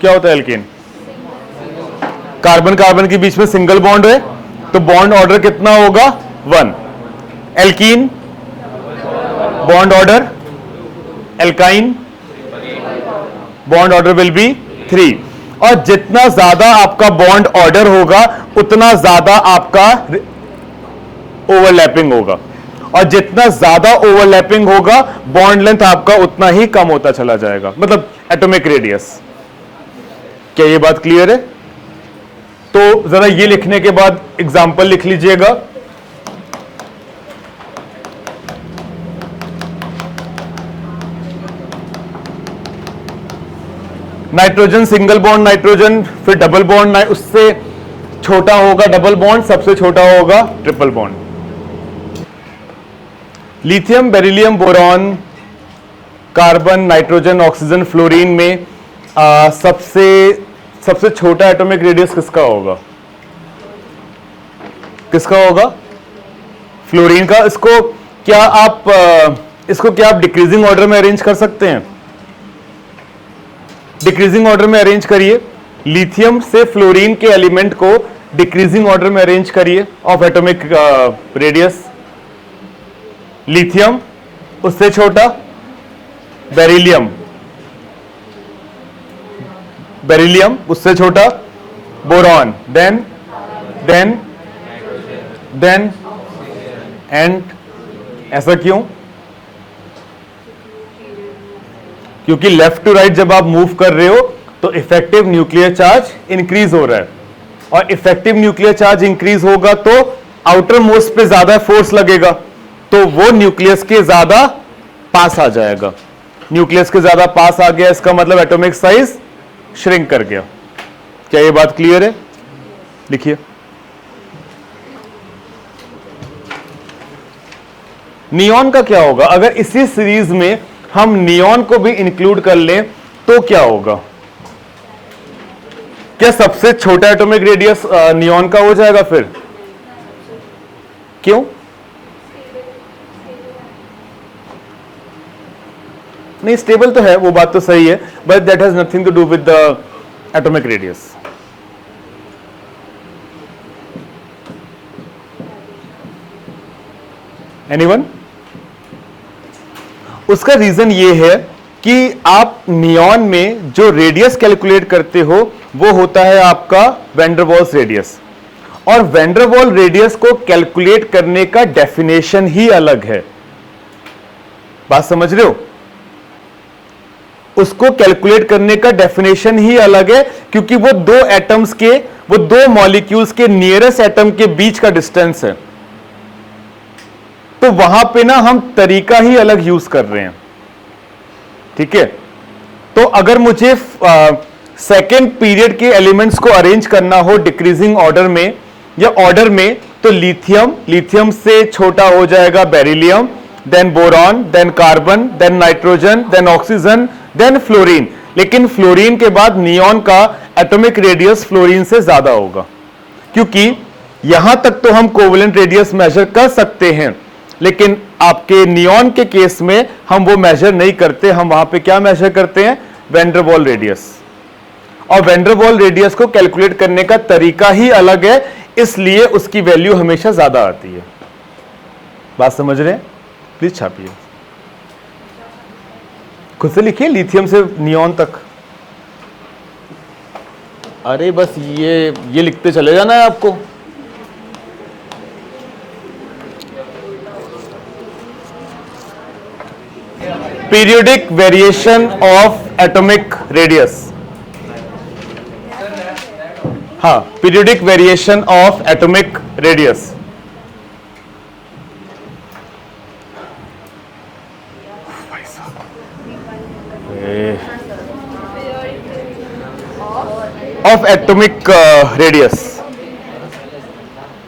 क्या होता है एल्केन? कार्बन के बीच में सिंगल बॉन्ड है तो बॉन्ड ऑर्डर कितना होगा? 1. Alkene bond order, alkyne bond order will be 3. और जितना ज्यादा आपका बॉन्ड ऑर्डर होगा उतना ज्यादा आपका ओवरलैपिंग होगा. और जितना ज्यादा ओवरलैपिंग होगा बॉन्ड लेंथ आपका उतना ही कम होता चला जाएगा, मतलब एटॉमिक रेडियस. क्या ये बात क्लियर है? तो जरा ये लिखने के बाद एग्जांपल लिख लीजिएगा. नाइट्रोजन सिंगल बॉन्ड नाइट्रोजन, फिर डबल बॉन्ड, उससे छोटा होगा डबल बॉन्ड, सबसे छोटा होगा triple bond. Lithium, beryllium, boron, carbon, nitrogen, oxygen, fluorine में सबसे छोटा एटॉमिक रेडियस किसका होगा? फ्लोरीन का. इसको क्या आप डिक्रीजिंग ऑर्डर में अरेंज कर सकते हैं? डिक्रीजिंग ऑर्डर में अरेंज करिए, लिथियम से फ्लोरीन के एलिमेंट को डिक्रीजिंग ऑर्डर में अरेंज करिए ऑफ एटॉमिक रेडियस। लिथियम, उससे छोटा बेरिलियम, बेरिलियम उससे छोटा बोरॉन, देन एंड ऐसा क्यों? क्योंकि लेफ्ट टू राइट जब आप मूव कर रहे हो तो इफेक्टिव न्यूक्लियर चार्ज इंक्रीज हो रहा है, और इफेक्टिव न्यूक्लियर चार्ज इंक्रीज होगा तो आउटर मोस्ट पे ज्यादा फोर्स लगेगा, तो वो न्यूक्लियस के ज्यादा पास आ जाएगा। न्यूक्लियस के ज्यादा पास आ गया, इसका मतलब एटॉमिक साइज श्रिंक कर गया। क्या ये बात क्लियर है? लिखिए, नियॉन का क्या होगा? अगर इसी सीरीज में हम नियॉन को भी इंक्लूड कर लें तो क्या होगा? क्या सबसे छोटा एटॉमिक रेडियस नियॉन का हो जाएगा फिर? क्यों? नहीं, स्टेबल तो है, वो बात तो सही है, but that has nothing to do with the atomic radius. Anyone? उसका रीजन ये है कि आप नियॉन में जो रेडियस कैलकुलेट करते हो वो होता है आपका वैन डर वाल्स रेडियस, और वैन डर वाल रेडियस को कैलकुलेट करने का डेफिनेशन ही अलग है। बात समझ रहे हो? उसको कैलकुलेट करने का डेफिनेशन ही अलग है, क्योंकि वो दो एटम्स के, वो दो मॉलिक्यूल्स के नियरेस्ट एटम के बीच का डिस्टेंस है, तो वहां पे ना हम तरीका ही अलग यूज कर रहे हैं। ठीक है? तो अगर मुझे सेकेंड पीरियड के एलिमेंट्स को अरेंज करना हो डिक्रीजिंग ऑर्डर में या ऑर्डर में, तो लिथियम से छोटा हो जाएगा beryllium, then boron, then carbon, then nitrogen, then oxygen, then fluorine. लेकिन फ्लोरीन के बाद नियॉन का एटॉमिक रेडियस फ्लोरीन से ज्यादा होगा, क्योंकि यहां तक तो हम कोवेलेंट रेडियस मेजर कर सकते हैं, लेकिन आपके नियॉन के केस में हम वो मेजर नहीं करते। हम वहां पे क्या मेजर करते हैं? वैन डर वाल रेडियस। और वैन डर वाल रेडियस को कैलकुलेट करने का तरीका ही अलग है, इसलिए उसकी वैल्यू हमेशा ज्यादा आती है। बात समझ रहे हैं? प्लीज छापिए, खुद से लिखिए, लिथियम से नियॉन तक। अरे बस ये लिखते चले जाना है आपको। Periodic variation of atomic radius. हाँ, periodic variation of atomic radius. Of atomic radius.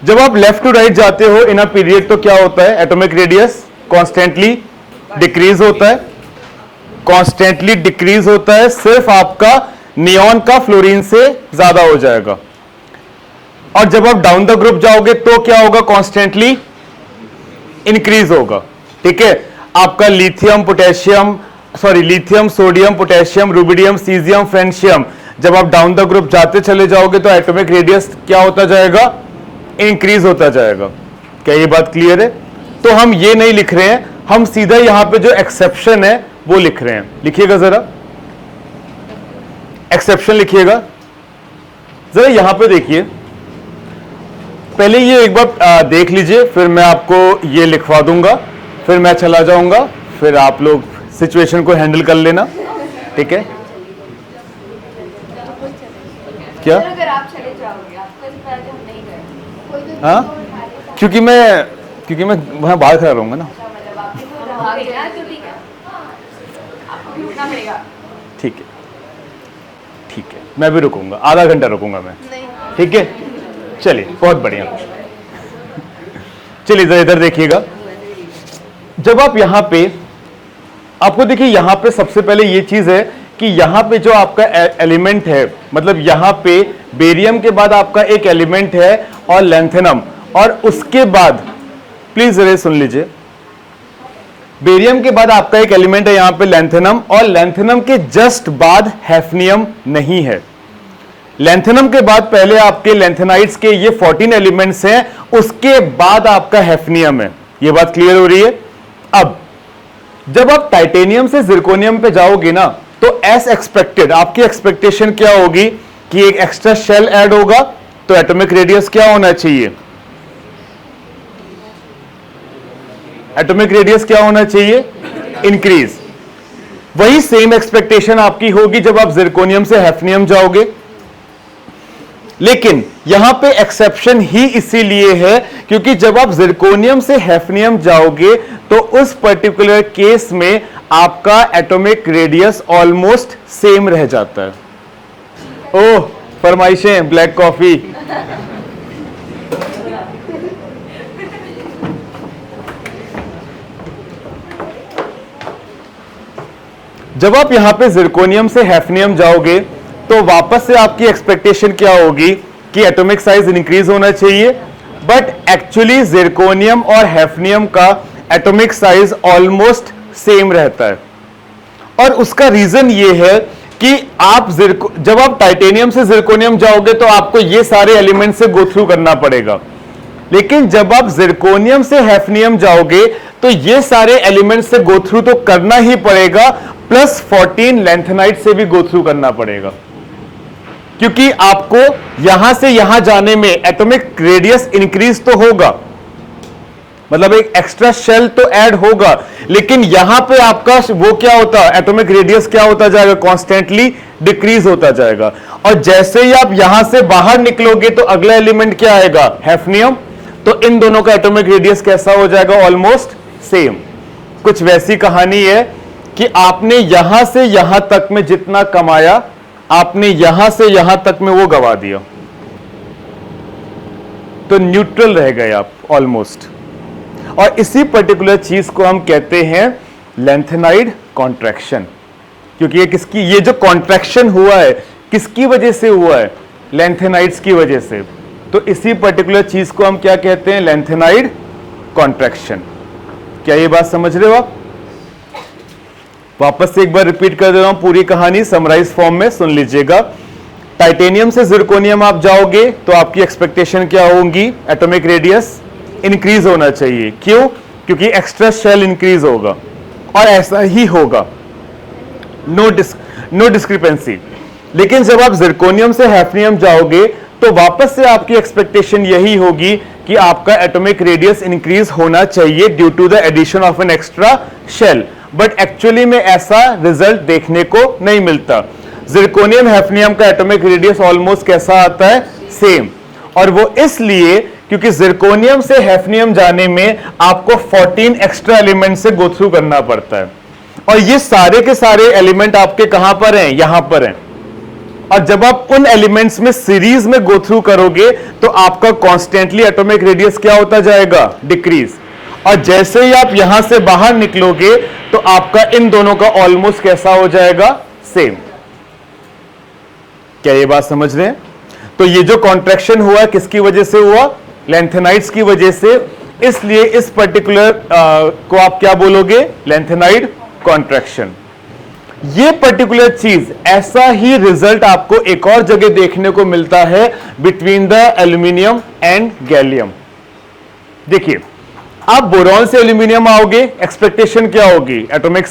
जब आप लेफ्ट टू राइट जाते हो इन अ पीरियड तो क्या होता है? एटॉमिक रेडियस कॉन्स्टेंटली डिक्रीज होता है, कॉन्स्टेंटली डिक्रीज होता है, सिर्फ आपका नियॉन का फ्लोरीन से ज्यादा हो जाएगा। और जब आप डाउन द ग्रुप जाओगे तो क्या होगा? कॉन्स्टेंटली इंक्रीज होगा। ठीक है? आपका lithium, sodium, potassium, rubidium, caesium, francium, जब आप डाउन द ग्रुप जाते चले जाओगे तो एटॉमिक रेडियस क्या होता जाएगा? इंक्रीज होता जाएगा। क्या ये बात क्लियर है? तो हम ये नहीं लिख रहे हैं, हम सीधा यहां पे जो एक्सेप्शन है वो लिख रहे हैं। लिखिएगा जरा, एक्सेप्शन लिखिएगा जरा। यहां पे देखिए, पहले ये एक बार देख लीजिए, फिर मैं आपको ये लिखवा दूंगा, फिर मैं चला जाऊंगा, फिर आप लोग सिचुएशन को हैंडल कर लेना। ठीक है? क्या? अगर आप चले जाओगे, आपको ऐसा पता है हम नहीं गए। हाँ, क्योंकि मैं वहां बाहर खड़ा रहूंगा ना। मतलब आपको भाग जाना तो ठीक है, आपको भी रुकना पड़ेगा। ठीक है, ठीक है, मैं भी रुकूंगा, आधा घंटा रुकूंगा मैं। ठीक है, चलिए, बहुत बढ़िया। चलिए इधर इधर देखिएगा। जब आप यहां पे, आपको देखिए यहां पे सबसे पहले ये चीज है कि यहां पे जो आपका एलिमेंट है, मतलब यहां पे बेरियम के बाद आपका एक एलिमेंट है और लैंथेनम, और उसके बाद प्लीज जरा सुन लीजिए, बेरियम के बाद आपका एक एलिमेंट है यहां पे लैंथेनम, और लैंथेनम के जस्ट बाद हैफनियम नहीं है। लैंथेनम के बाद पहले आपके लैंथेनाइड्स के ये 14 एलिमेंट्स हैं, उसके बाद आपका हैफनियम है। ये बात क्लियर हो रही है? अब जब आप टाइटेनियम से जिरकोनियम पे जाओगे ना, तो एज एक्सपेक्टेड आपकी एक्सपेक्टेशन क्या होगी कि एक एक्स्ट्रा शेल ऐड होगा, तो एटॉमिक रेडियस क्या होना चाहिए? एटॉमिक रेडियस क्या होना चाहिए? इंक्रीज। वही सेम एक्सपेक्टेशन आपकी होगी जब आप जिरकोनियम से हैफनियम जाओगे, लेकिन यहां पे एक्सेप्शन ही इसीलिए है क्योंकि जब आप जिरकोनियम से हैफनियम जाओगे तो उस पर्टिकुलर केस में आपका एटॉमिक रेडियस ऑलमोस्ट सेम रह जाता है। ओह, फरमाइशें, ब्लैक कॉफी। जब आप यहां पे जिरकोनियम से हैफनियम जाओगे तो वापस से आपकी एक्सपेक्टेशन क्या होगी कि एटॉमिक साइज इंक्रीज होना चाहिए, बट एक्चुअली जिरकोनियम और हैफनियम का एटॉमिक साइज ऑलमोस्ट सेम रहता है। और उसका रीजन ये है कि जब आप टाइटेनियम से जिरकोनियम जाओगे तो आपको ये सारे एलिमेंट से गो थ्रू करना पड़ेगा, लेकिन जब आप जिरकोनियम से हैफनियम जाओगे तो ये सारे एलिमेंट से गो थ्रू तो करना ही पड़ेगा, प्लस 14 लैंथेनाइड से भी गो थ्रू करना पड़ेगा, क्योंकि आपको यहां से यहां जाने में एटॉमिक रेडियस इंक्रीज तो होगा, मतलब एक एक्स्ट्रा शेल तो ऐड होगा, लेकिन यहां पे आपका वो क्या होता है, एटॉमिक रेडियस क्या होता जाएगा? कॉन्स्टेंटली डिक्रीज होता जाएगा। और जैसे ही आप यहां से बाहर निकलोगे तो अगला एलिमेंट क्या आएगा? हैफनियम। तो इन दोनों का एटॉमिक रेडियस कैसा हो जाएगा? Almost same. कुछ वैसी कहानी है कि आपने यहां से यहां तक में जितना कमाया, आपने यहां से यहां तक में वो गवा दिया, तो न्यूट्रल रह गए आप ऑलमोस्ट। और इसी पर्टिकुलर चीज को हम कहते हैं लैंथेनाइड कॉन्ट्रैक्शन, क्योंकि ये जो कॉन्ट्रैक्शन हुआ है किसकी वजह से हुआ है? लैंथेनाइड्स की वजह से। तो इसी पर्टिकुलर चीज को हम क्या कहते हैं? Lanthanide contraction. क्या ये बात समझ रहे हो आप? वापस से एक बार रिपीट कर दे रहा हूं, पूरी कहानी समराइज फॉर्म में सुन लीजिएगा। टाइटेनियम से जिरकोनियम आप जाओगे तो आपकी एक्सपेक्टेशन क्या होगी? एटॉमिक रेडियस इंक्रीज होना चाहिए। क्यों? क्योंकि एक्स्ट्रा शेल इंक्रीज होगा, और ऐसा ही होगा, नो डिस्क्रिपेंसी। लेकिन जब आप जिरकोनियम से हैफनियम जाओगे तो वापस से आपकी एक्सपेक्टेशन यही होगी कि आपका एटॉमिक रेडियस इंक्रीज होना चाहिए due to the addition of an extra shell, but actually में ऐसा रिजल्ट देखने को नहीं मिलता। जिरकोनियम हैफनियम का एटॉमिक रेडियस ऑलमोस्ट कैसा आता है? सेम। और वो इसलिए क्योंकि जिरकोनियम से हैफनियम जाने में आपको 14 एक्स्ट्रा एलिमेंट से गो थ्रू करना पड़ता है, और ये सारे के सारे एलिमेंट आपके कहां पर हैं? यहां पर हैं। और जब आप उन एलिमेंट्स में सीरीज में गो थ्रू करोगे तो आपका कॉन्स्टेंटली एटॉमिक रेडियस क्या होता जाएगा? डिक्रीज। और जैसे ही आप यहां से बाहर निकलोगे तो आपका इन दोनों का ऑलमोस्ट कैसा हो जाएगा? सेम। क्या ये बात समझ रहे हैं? तो ये जो कॉन्ट्रैक्शन हुआ किसकी वजह से हुआ? लैंथेनाइड्स की वजह से। इसलिए इस पर्टिकुलर को आप क्या बोलोगे? Lanthanide contraction. ये पर्टिकुलर चीज, ऐसा ही रिजल्ट आपको एक और जगह देखने को मिलता है between the aluminium and gallium. देखिए, आप बोरॉन से एल्यूमिनियम आओगे, एक्सपेक्टेशन क्या होगी? एटॉमिक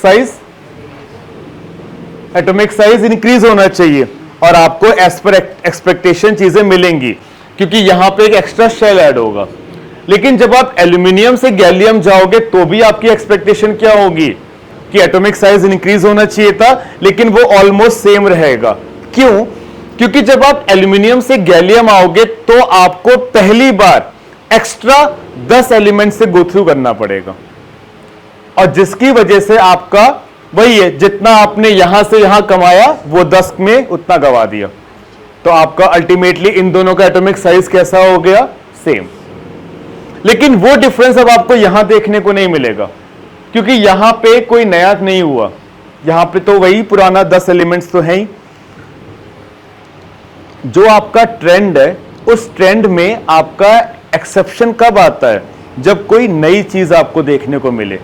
साइज इंक्रीज होना चाहिए, और आपको एज पर एक्सपेक्टेशन चीजें मिलेंगी क्योंकि यहां पे एक एक्स्ट्रा शेल ऐड होगा। लेकिन जब आप एल्यूमिनियम से गैलियम जाओगे तो भी आपकी एक्सपेक्टेशन क्या होगी कि एटॉमिक साइज इंक्रीज होना चाहिए था, लेकिन वो ऑलमोस्ट सेम रहेगा। क्यों? क्योंकि जब आप एल्यूमिनियम से गैलियम आओगे तो आपको पहली बार एक्स्ट्रा 10 एलिमेंट से गो थ्रू करना पड़ेगा, और जिसकी वजह से आपका वही है, जितना आपने यहां से यहां कमाया वो 10 में उतना गवा दिया। तो आपका अल्टीमेटली इन दोनों का एटॉमिक साइज कैसा हो गया? सेम। लेकिन वो डिफरेंस अब आपको यहां देखने को नहीं मिलेगा, क्योंकि यहां पे कोई नया नहीं हुआ, यहां पे तो वही पुराना 10 एलिमेंट्स तो है ही। जो आपका ट्रेंड है, उस ट्रेंड में आपका एक्सेप्शन कब आता है? जब कोई नई चीज आपको देखने को मिले।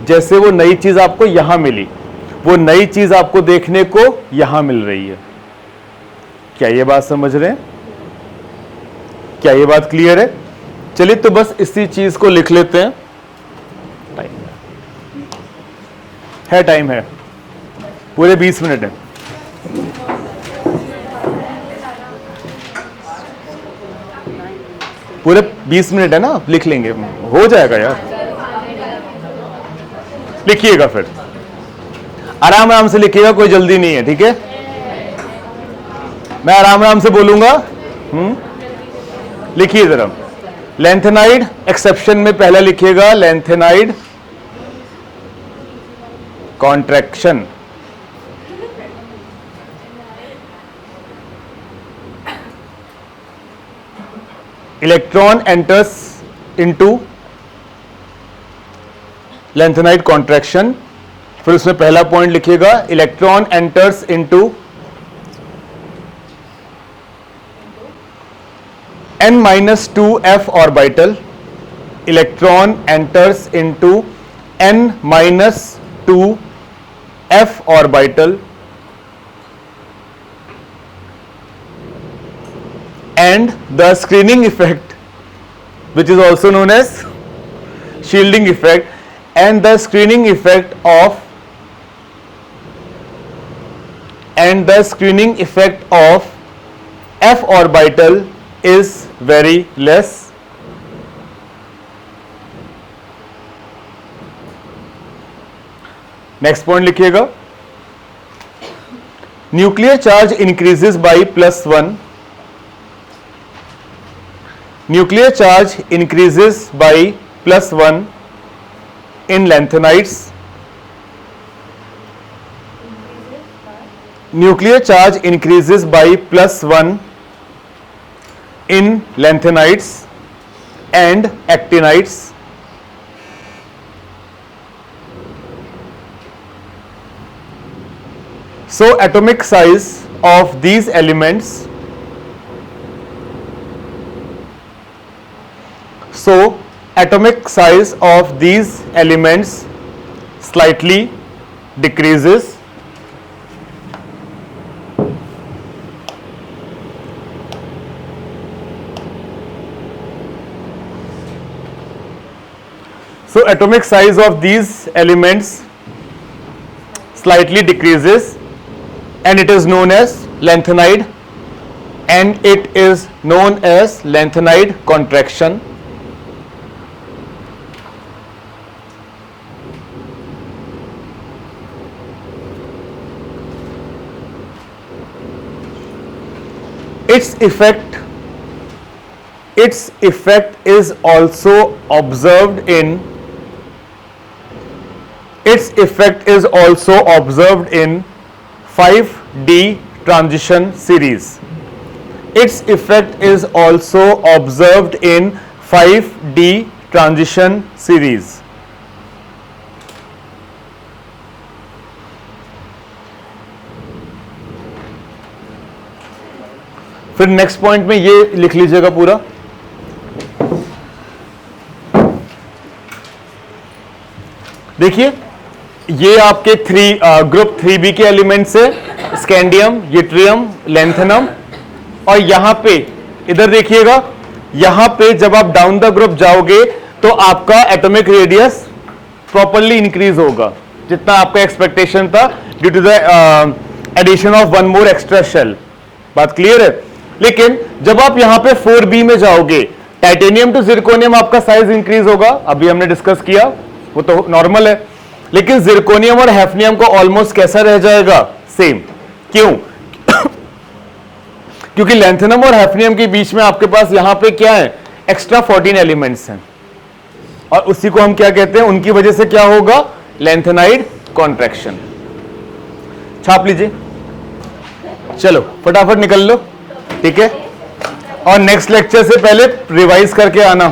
जैसे वो नई चीज आपको यहां मिली, वो नई चीज आपको देखने को यहां मिल रही है। क्या ये बात समझ रहे हैं? क्या ये बात क्लियर है? चलिए तो बस इसी चीज को लिख लेते हैं। टाइम है पूरे 20 मिनट है। पूरे 20 मिनट है ना, लिख लेंगे, हो जाएगा यार। लिखिएगा, फिर आराम आराम से लिखिएगा, कोई जल्दी नहीं है, ठीक है? मैं आराम आराम से बोलूंगा। लिखिए जरा। लेंथेनाइड एक्सेप्शन में पहला लिखिएगा, lanthanide contraction. Electron enters into lanthanide contraction. फिर उसमें पहला पॉइंट लिखिएगा, electron enters into n-2f orbital. Electron enters into n-2f orbital and the screening effect, which is also known as shielding effect, and the screening effect of f orbital is very less. Next point लिखिएगा, nuclear charge increases by +1. Nuclear charge increases by +1 in lanthanides. Nuclear charge increases by +1 in lanthanides and actinides. So atomic size of these elements slightly decreases. So atomic size of these elements slightly decreases, and it is known as lanthanide, and it is known as lanthanide contraction. Its effect is also observed in 5D transition series. Its effect is also observed in 5D transition series. फिर next point में ये लिख लीजिएगा पूरा। देखिए, ये आपके group 3B के एलिमेंट्स है, स्कैंडियम, यूट्रियम, लैंथेनम। और यहां पे इधर देखिएगा, यहां पे जब आप डाउन द ग्रुप जाओगे तो आपका एटॉमिक रेडियस प्रॉपरली इंक्रीज होगा, जितना आपका एक्सपेक्टेशन था, due to the addition of one more extra shell. बात क्लियर है? लेकिन जब आप यहां पे 4B में जाओगे, टाइटेनियम टू जिरकोनियम आपका साइज इंक्रीज होगा, अभी हमने डिस्कस किया, वो तो नॉर्मल है। लेकिन जिरकोनियम और हैफनियम को ऑलमोस्ट कैसा रह जाएगा? सेम। क्यों? क्योंकि लैंथेनम और हैफनियम के बीच में आपके पास यहां पे क्या है? एक्स्ट्रा 14 एलिमेंट्स हैं, और उसी को हम क्या कहते हैं? उनकी वजह से क्या होगा? Lanthanide contraction. छाप लीजिए, चलो फटाफट निकल लो, ठीक है? और नेक्स्ट लेक्चर से पहले रिवाइज करके आना।